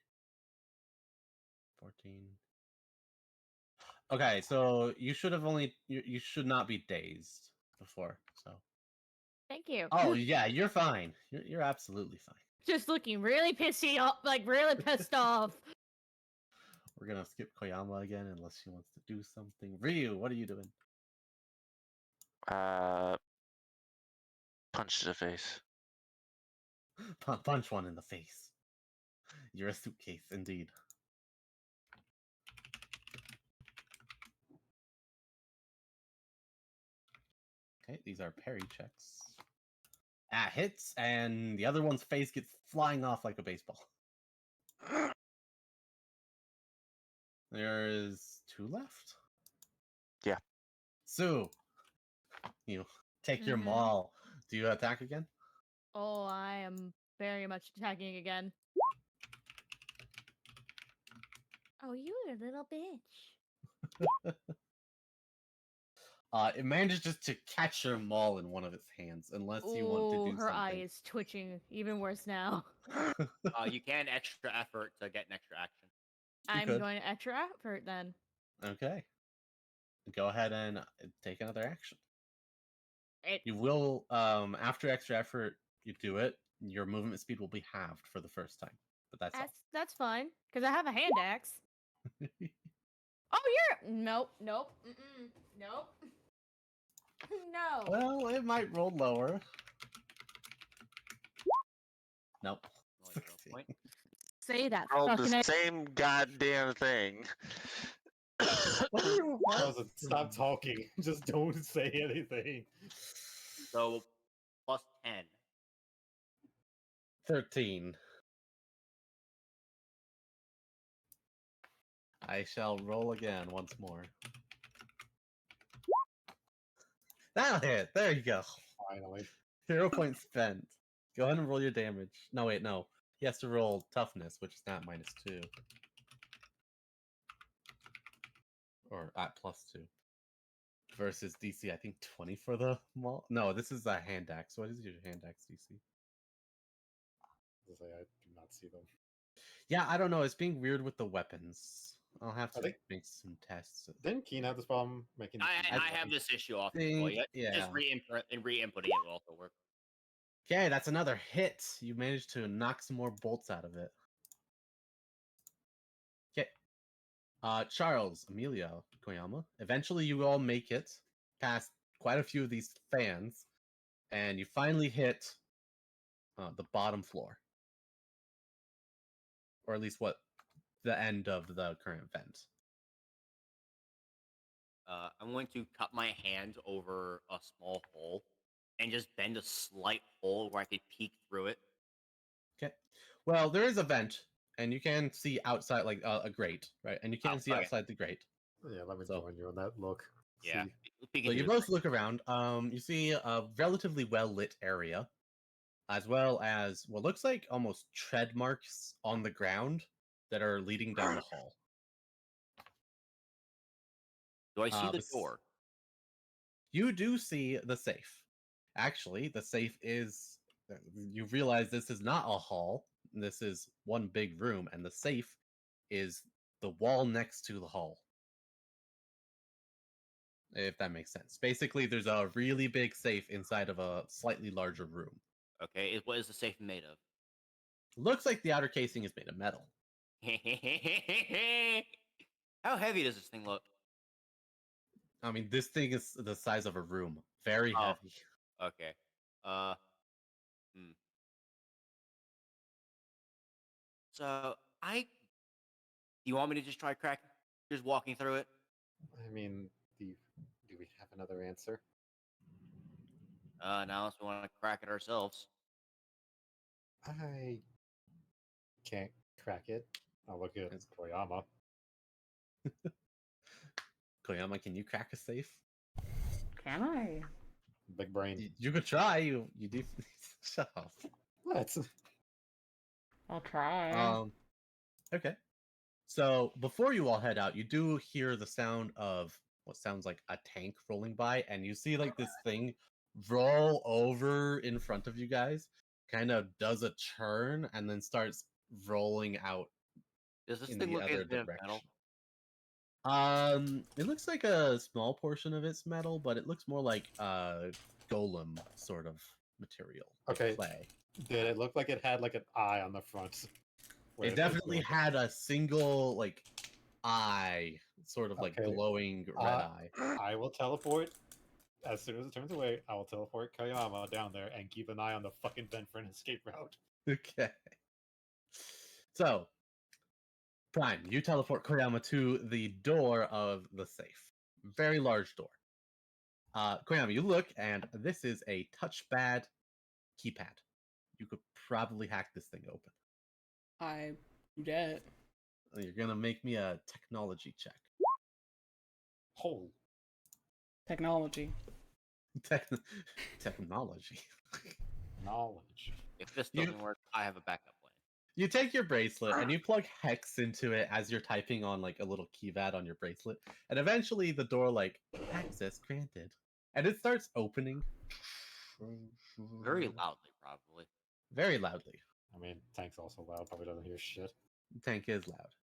14. Okay, so you should have you should not be dazed before. So. Thank you. Oh yeah, you're fine. You're absolutely fine. Just looking really pissy off, like really pissed off. We're gonna skip Koyama again unless she wants to do something. Ryu, what are you doing? Punch to the face. Punch one in the face. You're a suitcase, indeed. Okay, these are parry checks. Hits, and the other one's face gets flying off like a baseball. There's 2 left? Yeah. Sue, you take your Mhm. maul. Do you attack again? Oh, I am very much attacking again. Oh, you little bitch. It manages to catch your maul in one of its hands, unless you want to Oh, do her something. eye is twitching. Even worse now. You can extra effort to get an extra action. I'm could. going to extra effort then. Okay. Go ahead and take another action. It, You will, after extra effort, you do it. Your movement speed will be halved for the first time, but that's that's fine because I have a hand axe. all. Oh, you're nope. Mm-mm. Nope. No. Well, it might roll lower. Nope. Only 0 point. Say that Rolled fucking. the same goddamn thing. Doesn't stop talking. Just don't say anything. So plus 10. 13. I shall roll again once more. That'll hit. There you go. Finally. 0 points spent. Go ahead and roll your damage. No, wait, no. He has to roll toughness, which is not -2. Or at +2. Versus DC, I think 20 for the maul. No, this is a hand axe. What is your hand axe DC? I do not see them. Yeah, I don't know. It's being weird with the weapons. I'll have I to think- make some tests. Didn't Keen have this problem making? I have this issue often as well. think- Yeah, just yeah. re-inputting it will also work. Okay, that's another hit. You managed to knock some more bolts out of it. Okay. Charles, Amelia, Koyama. Eventually, you all make it past quite a few of these fans, and you finally hit the bottom floor, or at least what the end of the current vent. I'm going to cut my hand over a small hole and just bend a slight hole where I could peek through it. Okay. Well, there is a vent, and you can see outside, like a grate, right? And you can Oh, see okay. outside the grate. Yeah, let me So- join you on that look. Yeah. See. Peeking So you through the both look around. You see a relatively well lit area, as well as what looks like almost tread marks on the ground that are leading down the hall. Do I see the this- door? You do see the safe. Actually, the safe is. You realize this is not a hall. This is one big room, and the safe is the wall next to the hall. If that makes sense. Basically, there's a really big safe inside of a slightly larger room. Okay, what is the safe made of? Looks like the outer casing is made of metal. How heavy does this thing look? I mean, this thing is the size of a room. Very Oh. heavy. Okay. Hmm. So you want me to just try just walking through it? I mean, do we have another answer? Now unless we want to crack it ourselves. I can't crack it. I'll look at It's- Koyama. Koyama, can you crack a safe? Can I? Big brain. You could try. You do. Shut up. Let's. I'll try. Okay. So before you all head out, you do hear the sound of what sounds like a tank rolling by, and you see like this thing roll over in front of you guys, kind of does a turn, and then starts rolling out Does this in thing the look other as made of direction. metal? It looks like a small portion of it's metal, but it looks more like golem sort of material. like Okay. clay. Did it look like it had like an eye on the front? Where It was definitely going? had a single like eye, sort of like Okay. glowing red eye. I will teleport. As soon as it turns away, I will teleport Koyama down there and keep an eye on the fucking vent for an escape route. Okay. So, Prime, you teleport Koyama to the door of the safe. Very large door. Koyama, you look, and this is a touchpad keypad. You could probably hack this thing open. I do that. You're gonna make me a technology check. Holy. Technology. Technology. Knowledge. If this You- doesn't work, I have a backup plan. You take your bracelet and you plug hex into it as you're typing on like a little keypad on your bracelet, and eventually the door like access granted, and it starts opening Very loudly, probably. very loudly. I mean, tank's also loud. Probably doesn't hear shit. The tank is loud.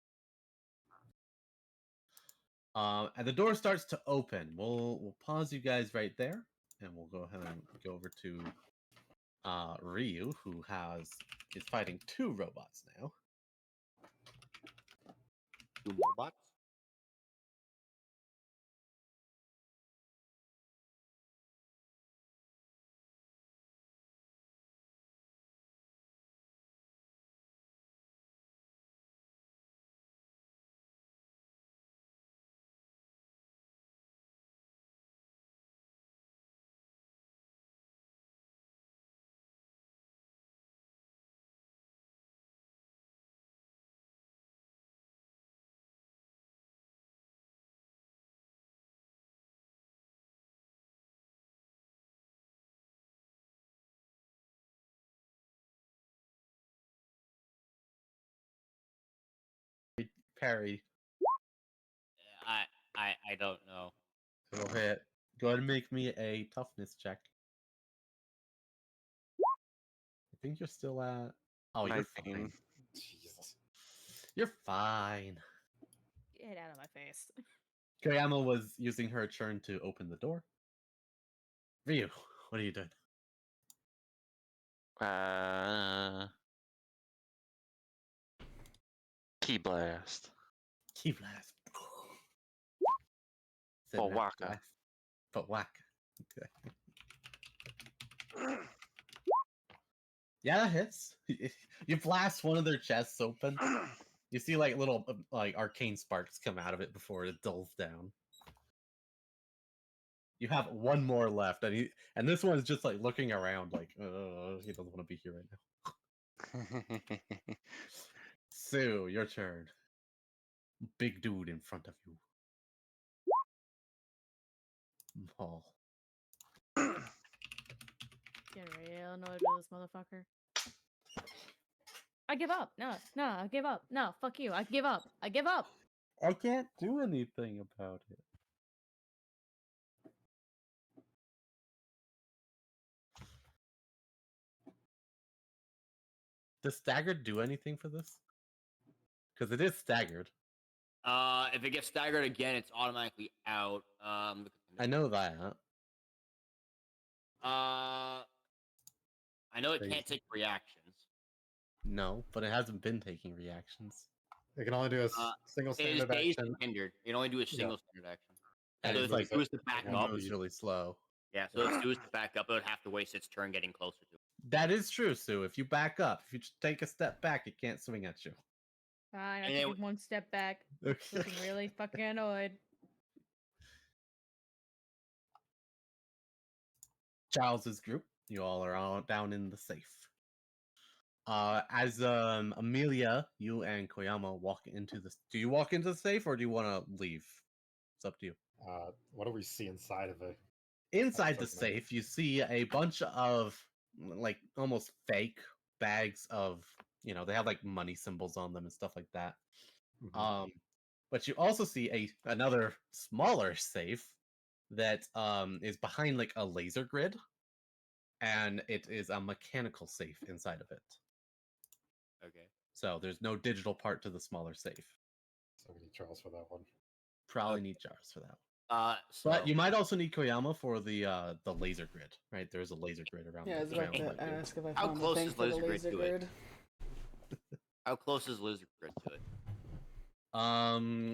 And the door starts to open. We'll pause you guys right there, and we'll go ahead and go over to Ryu, who is fighting two robots now. Two more bots? Parry. I don't know. Go ahead. Go ahead and make me a toughness check. I think you're still at. Oh, you're 19. fine. Jesus. You're fine. Get out of my face. Koyama was using her turn to open the door. Ryu, what are you doing? Key blast. Key blast. Said Oh, not waka. blast, but whack. Okay. Yeah, that hits. You blast one of their chests open. You see like little like arcane sparks come out of it before it dulls down. You have one more left, and this one is just like looking around, like he doesn't want to be here right now. Sue, your turn. Big dude in front of you. Oh. Getting real annoyed with this motherfucker. I give up. No, I give up. No, fuck you. I give up. I give up. I can't do anything about it. Does staggered do anything for this? Because it is staggered. If it gets staggered again, it's automatically out. I know that. I know it Crazy. can't take reactions. No, but it hasn't been taking reactions. They can only do a single It is standard dazed action. and hindered. You can only do a single standard action. And So it's if like it was to back one up, moves really slow. yeah. So if it was to back up, it would have to waste its turn getting closer to it. That is true, Sue. If you back up, if you just take a step back, it can't swing at you. Fine, I And take then- one step back. Looking really fucking annoyed. Charles's group, you all are all down in the safe. As Amelia, you and Koyama walk into the. Do you walk into the safe or do you want to leave? It's up to you. What do we see inside of it? Inside the Let's open it. safe, you see a bunch of like almost fake bags of, they have like money symbols on them and stuff like that. Mhm. But you also see another smaller safe that is behind like a laser grid, and it is a mechanical safe inside of it. Okay. So there's no digital part to the smaller safe. So we need Charles for that one. Probably Okay. need Jars for that. So But you might also need Koyama for the laser grid, right? There's a laser grid around. Yeah, I was the about Koyama to might do. ask if I How found close the thing is for the laser grid laser to it? grid. how close is Lizard Grid to it?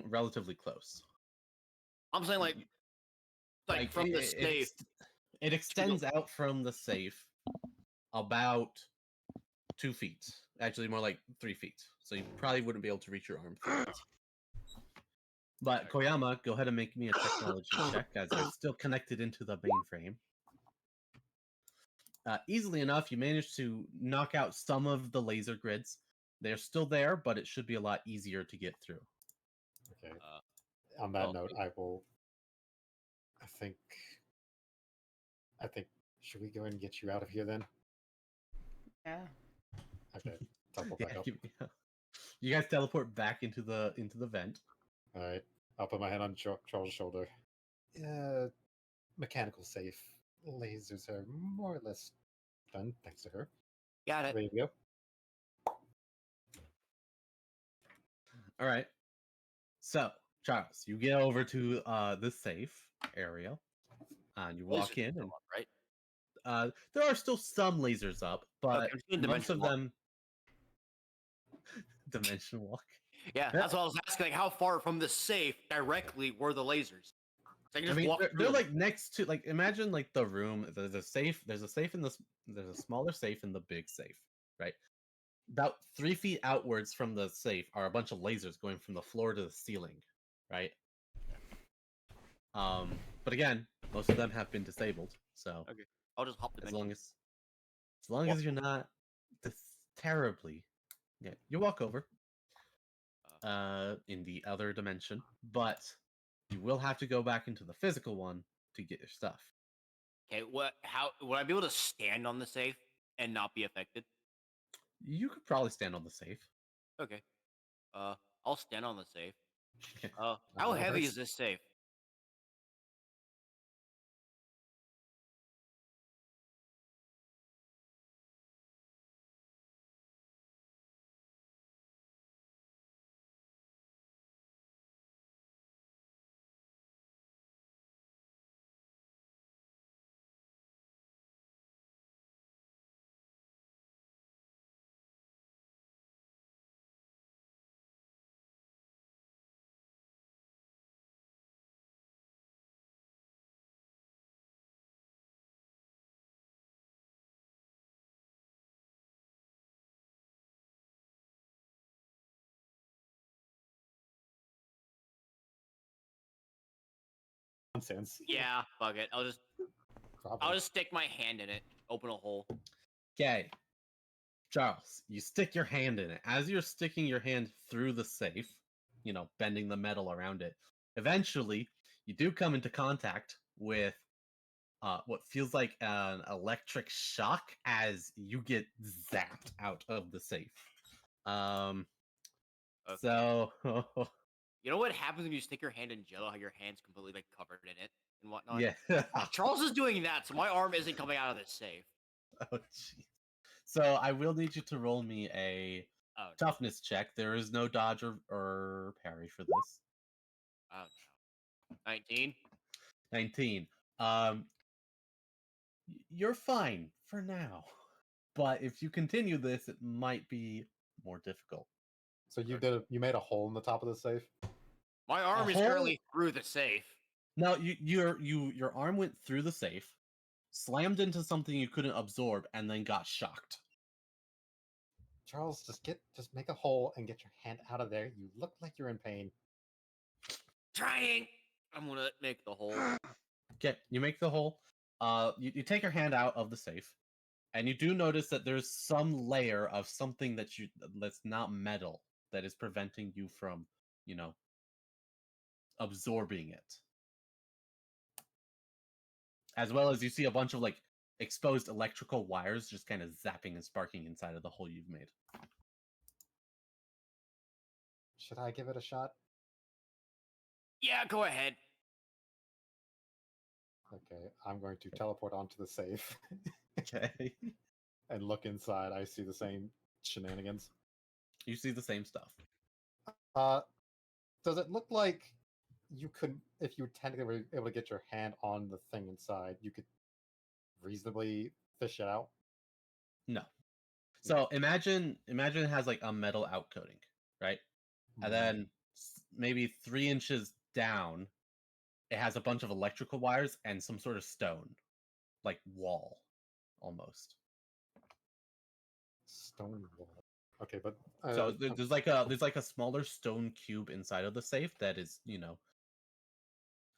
Relatively close. I'm saying like from the safe. It extends out from the safe about 2 feet. Actually, more like 3 feet. So you probably wouldn't be able to reach your arm through it. But Koyama, go ahead and make me a technology check as they're still connected into the mainframe. Easily enough, you manage to knock out some of the laser grids. They're still there, but it should be a lot easier to get through. Okay. Uh, On that well, note, I will. I think. Should we go ahead and get you out of here then? Yeah. Okay. Teleport Yeah, back up. you guys teleport back into the vent. All right. I'll put my hand on Charles' shoulder. Mechanical safe. Lasers are more or less done, thanks to her. got it. There you go. All right. So, Charles, you get over to the safe area, and you walk Lasers in, still and up, right? there are still some lasers up, but I'm doing most dimension of walk. them dimension walk. Yeah, that's what I was asking. Like, how far from the safe directly were the lasers? So I can I just mean, walk they're through them. like next to, like, imagine like the room. There's a safe. There's a safe in this. There's a smaller safe in the big safe, right? About 3 feet outwards from the safe are a bunch of lasers going from the floor to the ceiling, right? But again, most of them have been disabled, so Okay, I'll just hop as dimension. long as you're not terribly, yeah, you walk over in the other dimension, but you will have to go back into the physical one to get your stuff. Okay, how would I be able to stand on the safe and not be affected? You could probably stand on the safe. Okay, I'll stand on the safe. Okay. How that heavy hurts. is this safe? nonsense. Yeah, fuck it. I'll Probably. just stick my hand in it, open a hole. Okay. Charles, you stick your hand in it. As you're sticking your hand through the safe, bending the metal around it, eventually you do come into contact with what feels like an electric shock as you get zapped out of the safe. Okay. So You know what happens when you stick your hand in jello? How your hand's completely like covered in it and whatnot. yeah. Charles is doing that, so my arm isn't coming out of this safe. Oh jeez. So I will need you to roll me a Oh, toughness check. There is no dodge or parry for this. oh no. 19. 19. You're fine for now. But if you continue this, it might be more difficult. So you you made a hole in the top of the safe? My arm is hole? currently through the safe. No, your arm went through the safe, slammed into something you couldn't absorb, and then got shocked. Charles, just make a hole and get your hand out of there. You look like you're in pain. Trying. I'm gonna make the hole. Okay, you make the hole. You take your hand out of the safe, and you do notice that there's some layer of something that's not metal that is preventing you from, absorbing it. As well as you see a bunch of exposed electrical wires just kind of zapping and sparking inside of the hole you've made. Should I give it a shot? Yeah, go ahead. Okay, I'm going to teleport onto the safe Okay. and look inside. I see the same shenanigans. You see the same stuff. Does it look like you could, if you technically were able to get your hand on the thing inside, you could reasonably fish it out? No. So imagine it has a metal outcoating, right? And then maybe 3 inches down, it has a bunch of electrical wires and some sort of stone, like wall, almost. Stone wall. Okay, but So there's a smaller stone cube inside of the safe that is,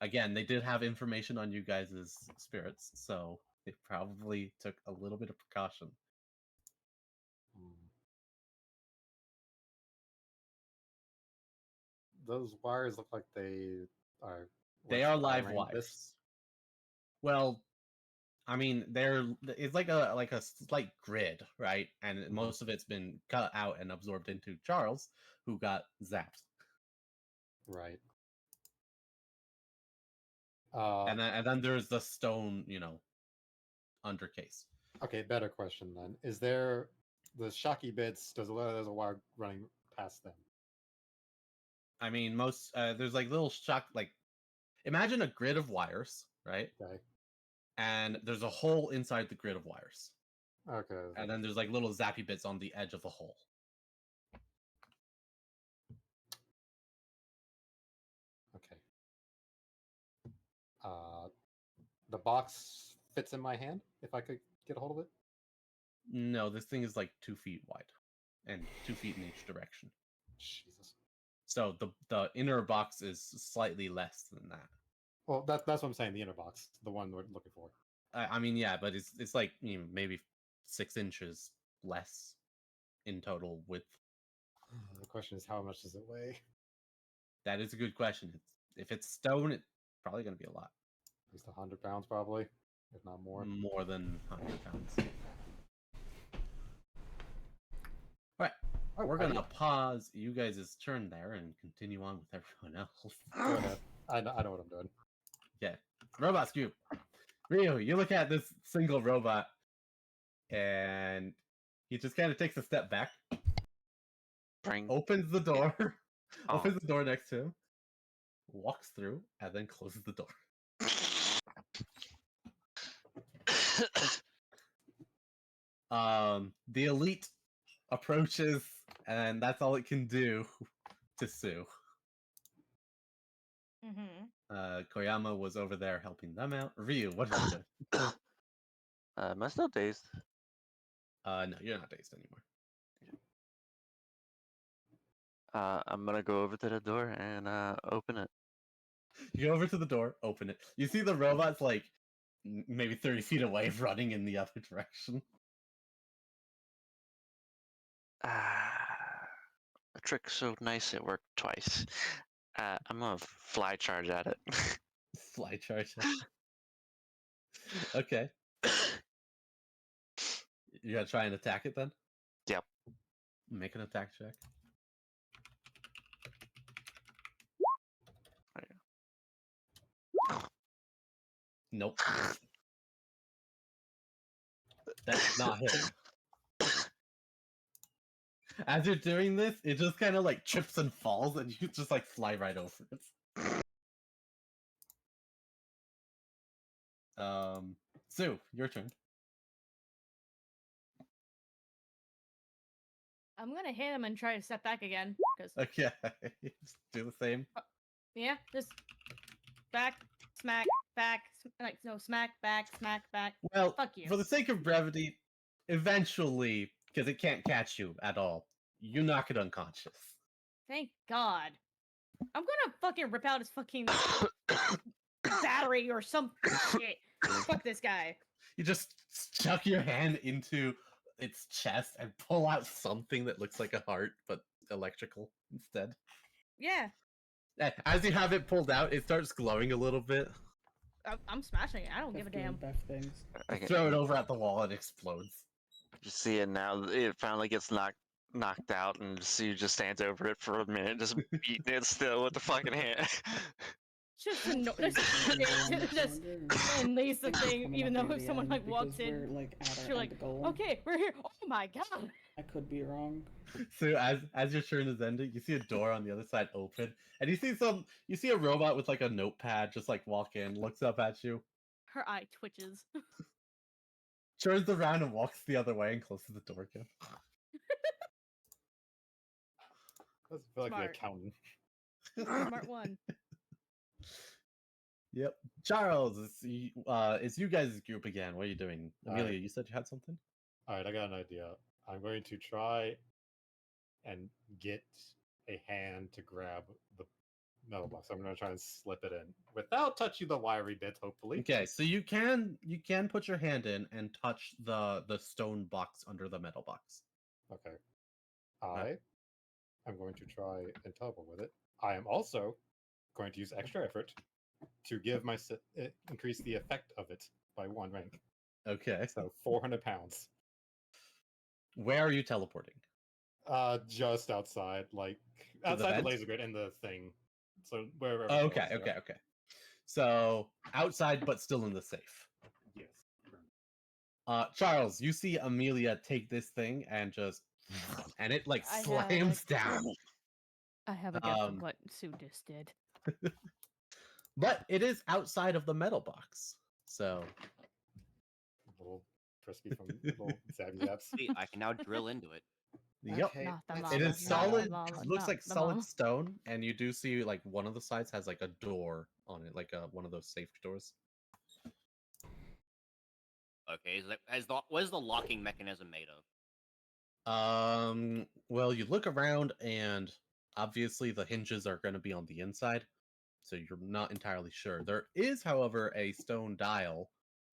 again, they did have information on you guys' spirits, so they probably took a little bit of precaution. Those wires look like they are. They are live wiring wires. this? Well, I mean, it's like a slight grid, right? And most of it's been cut out and absorbed into Charles, who got zapped. Right. And then there's the stone, undercase. Okay, better question then. Is there the shocky bits? There's a wire running past them. I mean, there's little shock, imagine a grid of wires, right? Okay. And there's a hole inside the grid of wires. Okay. And then there's little zappy bits on the edge of the hole. Okay. The box fits in my hand if I could get a hold of it? No, this thing is 2 feet wide and 2 feet in each direction. Jesus. So the inner box is slightly less than that. Well, that's what I'm saying. The inner box, the one we're looking for. I mean, yeah, but it's maybe 6 inches less in total width. The question is, how much does it weigh? That is a good question. If it's stone, it's probably going to be a lot. At least 100 pounds, probably, if not more. More than 100 pounds. All right, we're going to pause you guys' turn there and continue on with everyone else. Go ahead. I know what I'm doing. Yeah, Robot Scoop. Ryu, you look at this single robot, and he just kind of takes a step back, opens the door, opens the door next to him, walks through, and then closes the door. The elite approaches, and that's all it can do to sue. Koyama was over there helping them out. Ryu, what are you doing? Am I still dazed? No, you're not dazed anymore. I'm gonna go over to the door and open it. You go over to the door, open it. You see the robot's like maybe 30 feet away, running in the other direction. A trick so nice it worked twice. I'm gonna fly charge at it. Fly charge. Okay. You gotta try and attack it then? Yep. Make an attack check. Nope. That's not hitting. As you're doing this, it just kind of like trips and falls, and you just like fly right over it. Sue, your turn. I'm gonna hit him and try to step back again. Cause Okay, just do the same. yeah, just back, smack, back, like no, smack, back, smack, back. Well, Fuck you. for the sake of brevity, eventually, because it can't catch you at all, you knock it unconscious. Thank God. I'm gonna fucking rip out his fucking battery or some shit. Fuck this guy. You just chuck your hand into its chest and pull out something that looks like a heart, but electrical instead. Yeah, As you have it pulled out, it starts glowing a little bit. I'm smashing it. I don't give a damn. Beth things. Okay. Throw it over at the wall and it explodes. You see it now. It finally gets knocked out, and Sue just stands over it for a minute, just beating it still with the fucking hand. Just and lays the thing, even though if someone like walks in, you're like, okay, we're here. Oh my God. I could be wrong. So as your turn is ending, you see a door on the other side open, and you see a robot with like a notepad just like walk in, looks up at you, Her eye twitches. turns around and walks the other way and closes the door again. I feel like the Smart. accountant. Smart one. Yep. Charles, it's you guys' group again. What are you doing? Amelia, you said you had something? Alright, I got an idea. I'm going to try and get a hand to grab the metal box. I'm going to try and slip it in without touching the wiry bits, hopefully. Okay, so you can put your hand in and touch the stone box under the metal box. Okay. I am going to try and teleport with it. I am also going to use extra effort to give increase the effect of it by 1 rank. Okay. So 400 pounds. Where are you teleporting? Just outside, like the outside the vent? laser grid in the thing. So wherever. Oh, it okay, goes, yeah. okay. So outside, but still in the safe. Yes. Charles, you see Amelia take this thing and and it like I slams down. I have a guess Um, of what Sue just did. But it is outside of the metal box. So A little crispy from little zabby zaps. Wait, I can now drill into it. yep. Okay, Not the let's mama, It see. is not the solid. mama, Looks not like the solid mama. stone, and you do see like one of the sides has like a door on it, like one of those safe doors. Okay, what is the locking mechanism made of? Well, you look around, and obviously the hinges are going to be on the inside, so you're not entirely sure. There is, however, a stone dial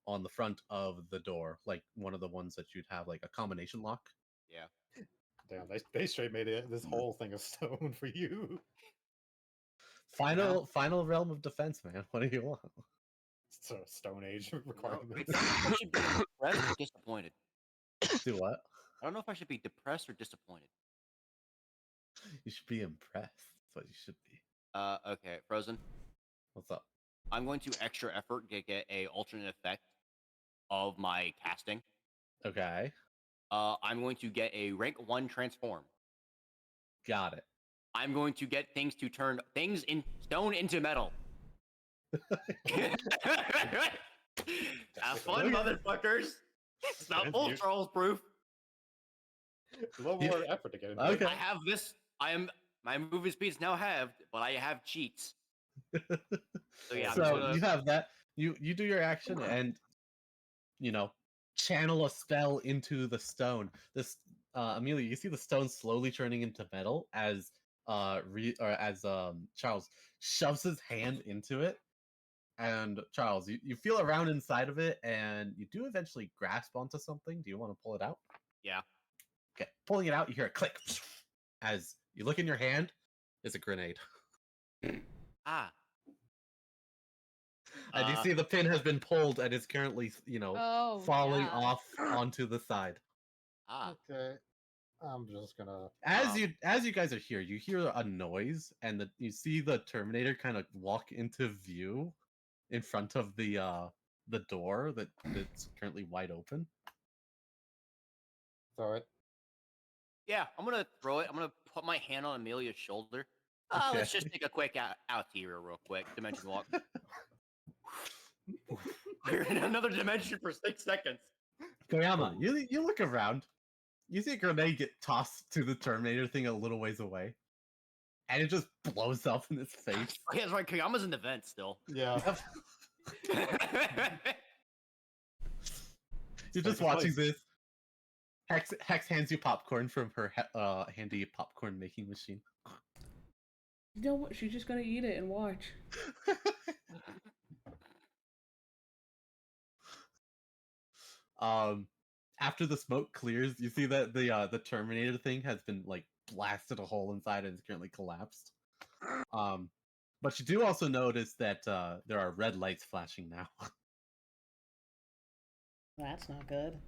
on the front of the door, like one of the ones that you'd have like a combination lock. Yeah. Damn, they straight made this whole thing of stone for you. Final realm of defense, man. What do you want? It's a Stone Age No, requirement. I should be depressed or disappointed. Do what? I don't know if I should be depressed or disappointed. You should be impressed. That's what you should be. Okay, Frozen. What's up? I'm going to extra effort to get a alternate effect of my casting. Okay, I'm going to get a rank 1 transform. got it. I'm going to get things to turn things in stone into metal. Have fun, motherfuckers! It's not That's full you. trolls proof. A little more effort to get into Okay. I have this. My movement speed's now halved, but I have cheats. So yeah, I'm So just gonna, you have that. You do your action and channel a spell into the stone. This Amelia, you see the stone slowly turning into metal as Charles shoves his hand into it, and Charles, you feel around inside of it, and you do eventually grasp onto something. Do you want to pull it out? Yeah. Okay, pulling it out, you hear a click. As you look in your hand, it's a grenade. Ah. And you see the pin has been pulled and is currently, Oh, falling yeah. off onto the side. Ah. Okay. I'm just gonna. As you guys are here, you hear a noise, and you see the Terminator kind of walk into view in front of the door that's currently wide open. Throw it. Yeah, I'm gonna throw it. I'm gonna put my hand on Amelia's shoulder. Let's just Okay. take a quick out here real quick. Dimension walk. We're in another dimension for 6 seconds. Koyama, you look around. You see a grenade get tossed to the Terminator thing a little ways away, and it just blows up in his face. Oh, yeah, that's right. Koyama's in the vent still. Yeah. You're just watching this. Hex hands you popcorn from her handy popcorn making machine. You know what? She's just gonna eat it and watch. After the smoke clears, you see that the Terminator thing has been like blasted a hole inside and is currently collapsed. But you do also notice that there are red lights flashing now. That's not good.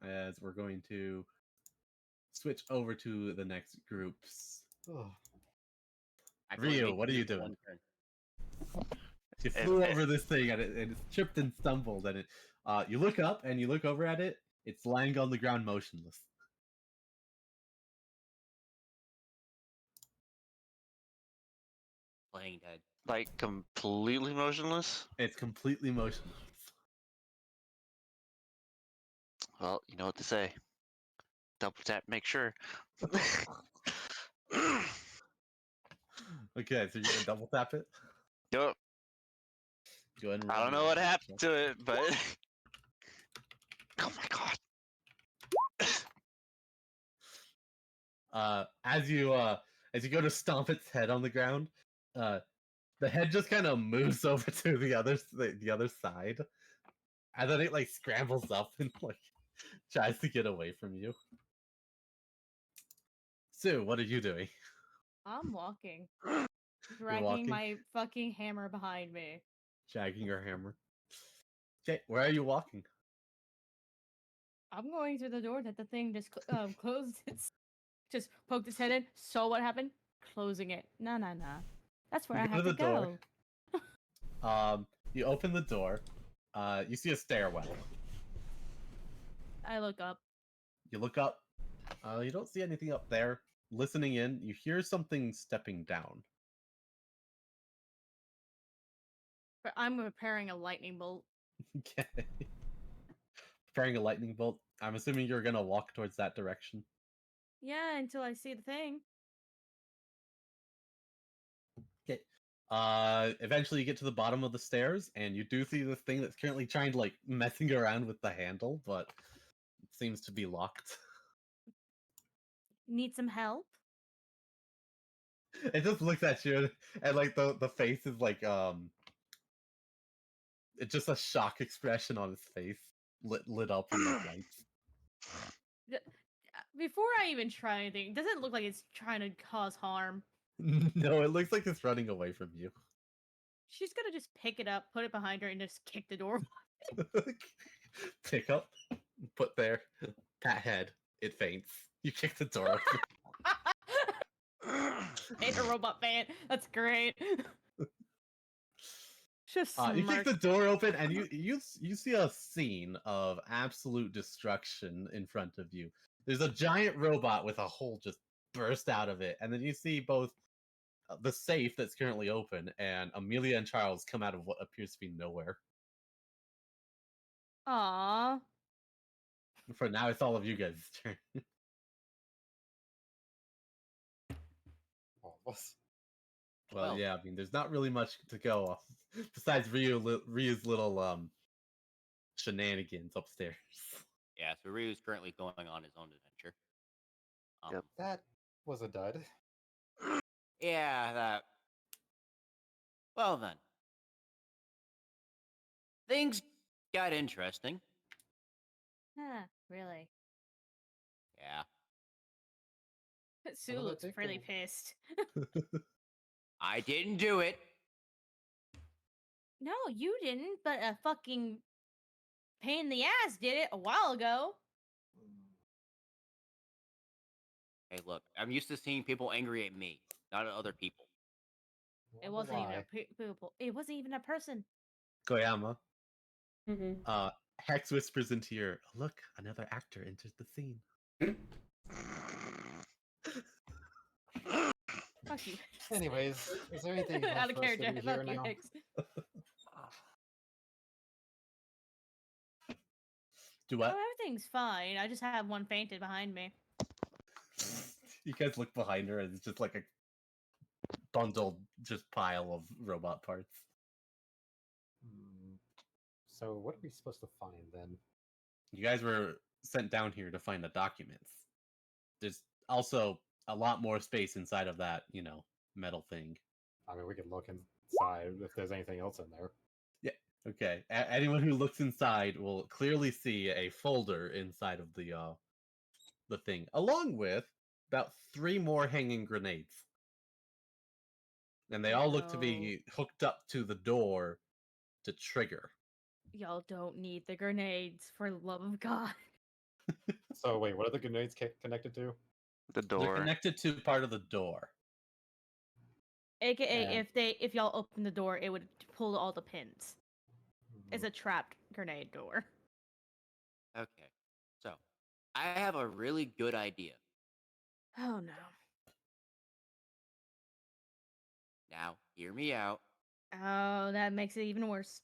As we're going to switch over to the next groups. Ryu, what are you doing? You flew over this thing and it tripped and stumbled, and you look up and you look over at it. It's lying on the ground motionless. Playing dead. Like completely motionless. It's completely motionless. Well, you know what to say. Double tap, make sure. Okay, so you're gonna double tap it. Yup. Go ahead and I roll don't know your what damage happened check. to it, but oh my god. As you go to stomp its head on the ground, the head just kind of moves over to the other side, and then it like scrambles up and like tries to get away from you. Sue, what are you doing? I'm walking. walking? Dragging my fucking hammer behind me. Dragging your hammer. Okay, where are you walking? I'm going through the door that the thing just closed. Just poked its head in. So what happened? Closing it. Nah. That's where You I go have to to the door. go. You open the door. You see a stairwell. I look up. You look up. You don't see anything up there. Listening in, you hear something stepping down. But I'm preparing a lightning bolt. Okay. Preparing a lightning bolt. I'm assuming you're gonna walk towards that direction. Yeah, until I see the thing. Okay. Eventually you get to the bottom of the stairs, and you do see this thing that's currently trying to like messing around with the handle, but it seems to be locked. Need some help? It just looks at you, and like the face is like it's just a shock expression on his face, lit up in like lights. Before I even try anything, does it look like it's trying to cause harm? No, it looks like it's running away from you. She's gonna just pick it up, put it behind her, and just kick the door. Pick up, put there, pat head, it faints. You kick the door open. Ain't a robot fan. That's great. Just You kick smirk. the door open, and you see a scene of absolute destruction in front of you. There's a giant robot with a hole just burst out of it, and then you see both the safe that's currently open and Amelia and Charles come out of what appears to be nowhere. Aww. For now, it's all of you guys' turn. All of us. Well, yeah, I mean, there's not really much to go off besides Ryu's little shenanigans upstairs. Yeah, so Ryu's currently going on his own adventure. Yep. That was a dud. Yeah, that. Well then, things got interesting. Huh, really? Yeah. Sue was I looks pretty thinking? pissed. I didn't do it. No, you didn't, but a fucking pain in the ass did it a while ago. Hey, look, I'm used to seeing people angry at me, not at other people. It Wonder wasn't even a why. people. It wasn't even a person. Koyama. Mm-hmm. Hex whispers into your look, another actor enters the scene. Fuck you. Anyways, is there anything else Out of for us to character. do Fuck here you, now? Hicks. Do Oh, what? everything's fine. I just have one fainted behind me. You guys look behind her and it's just like a bundled just pile of robot parts. Hmm. So what are we supposed to find then? You guys were sent down here to find the documents. There's also a lot more space inside of that, metal thing. I mean, we could look inside if there's anything else in there. Okay. Anyone who looks inside will clearly see a folder inside of the thing, along with about 3 more hanging grenades. And they all look to No. be hooked up to the door to trigger. Y'all don't need the grenades, for the love of God. So wait, what are the grenades connected to? The They're door. connected to part of the door. AKA, And- if y'all open the door, it would pull all the pins. It's Hmm. a trapped grenade door. Okay, so I have a really good idea. Oh no. Now, hear me out. Oh, that makes it even worse.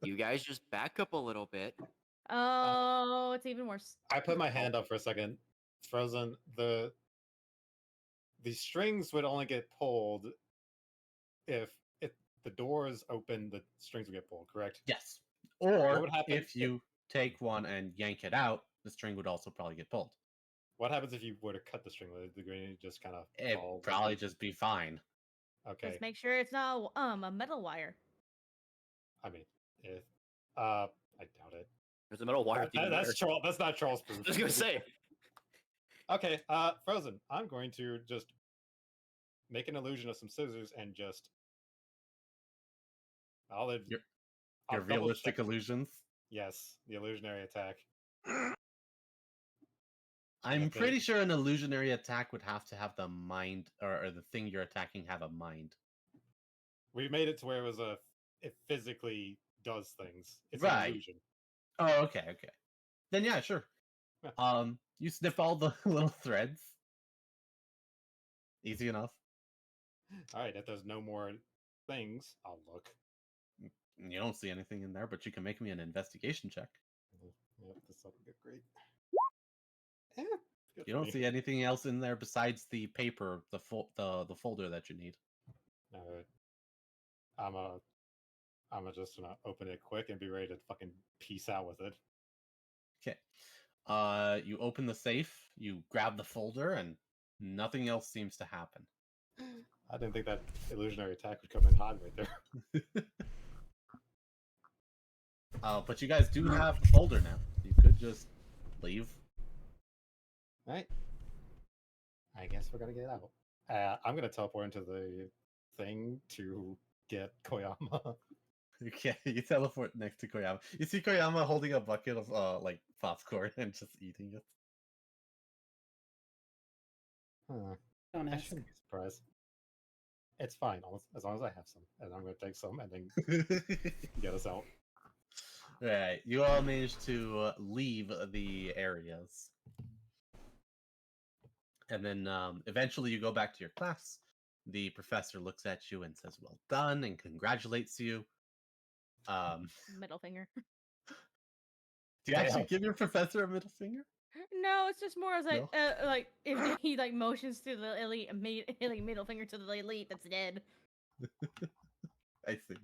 You guys just back up a little bit. Oh, it's even worse. I put my hand up for a second. Frozen. The strings would only get pulled if the door is open. The strings would get pulled. Correct. Yes. What Or would happen if you take one and yank it out, the string would also probably get pulled. What happens if you were to cut the string? Would the grenade just kind of It'd fall? probably just be fine. Okay. Just make sure it's not a metal wire. I mean, if I doubt it. There's a metal wire. That's troll. That's not Charles proof. I was gonna say. Okay, Frozen. I'm going to just make an illusion of some scissors and just. I'll Your double realistic check. illusions. Yes, the illusionary attack. I'm Okay. pretty sure an illusionary attack would have to have the mind, or the thing you're attacking have a mind. We made it to where it physically does things. It's Right. an illusion. Oh, okay. Then yeah, sure. Yeah. You snip all the little threads. Easy enough. All right, if there's no more things, I'll look. You don't see anything in there, but you can make me an investigation check. Yep, this will get great. Eh, good You for don't me. see anything else in there besides the paper, the folder that you need. All right. I'm just gonna open it quick and be ready to fucking peace out with it. Okay. You open the safe, you grab the folder, and nothing else seems to happen. I didn't think that illusionary attack would come in hot right there. But you guys do have the folder now. You could just leave. Right. I guess we're gonna get out. I'm gonna teleport into the thing to get Koyama. Okay, you teleport next to Koyama. You see Koyama holding a bucket of like popcorn and just eating it. Huh. Don't I ask. shouldn't be surprised. It's fine, as long as I have some, and I'm gonna take some and then get us out. Right, you all managed to leave the areas. And then eventually you go back to your class. The professor looks at you and says, well done, and congratulates you. Middle finger. Do you actually Yeah. give your professor a middle finger? No, it's just more as like No? like if he like motions to the elite, like middle finger to the elite that's dead. I see.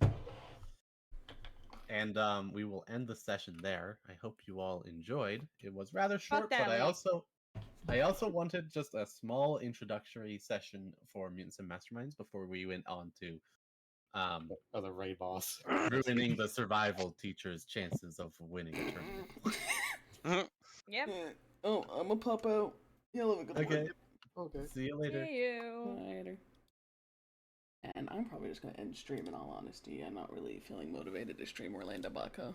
And we will end the session there. I hope you all enjoyed. It was rather short, that but I elite. also I also wanted just a small introductory session for Mutants and Masterminds before we went on to As a raid boss. ruining the survival teacher's chances of winning a tournament. Yep. Oh, I'm gonna pop out. Y'all have a good Okay. one. Okay. See you later. See you. Later. And I'm probably just gonna end stream in all honesty. I'm not really feeling motivated to stream Orlando Baco.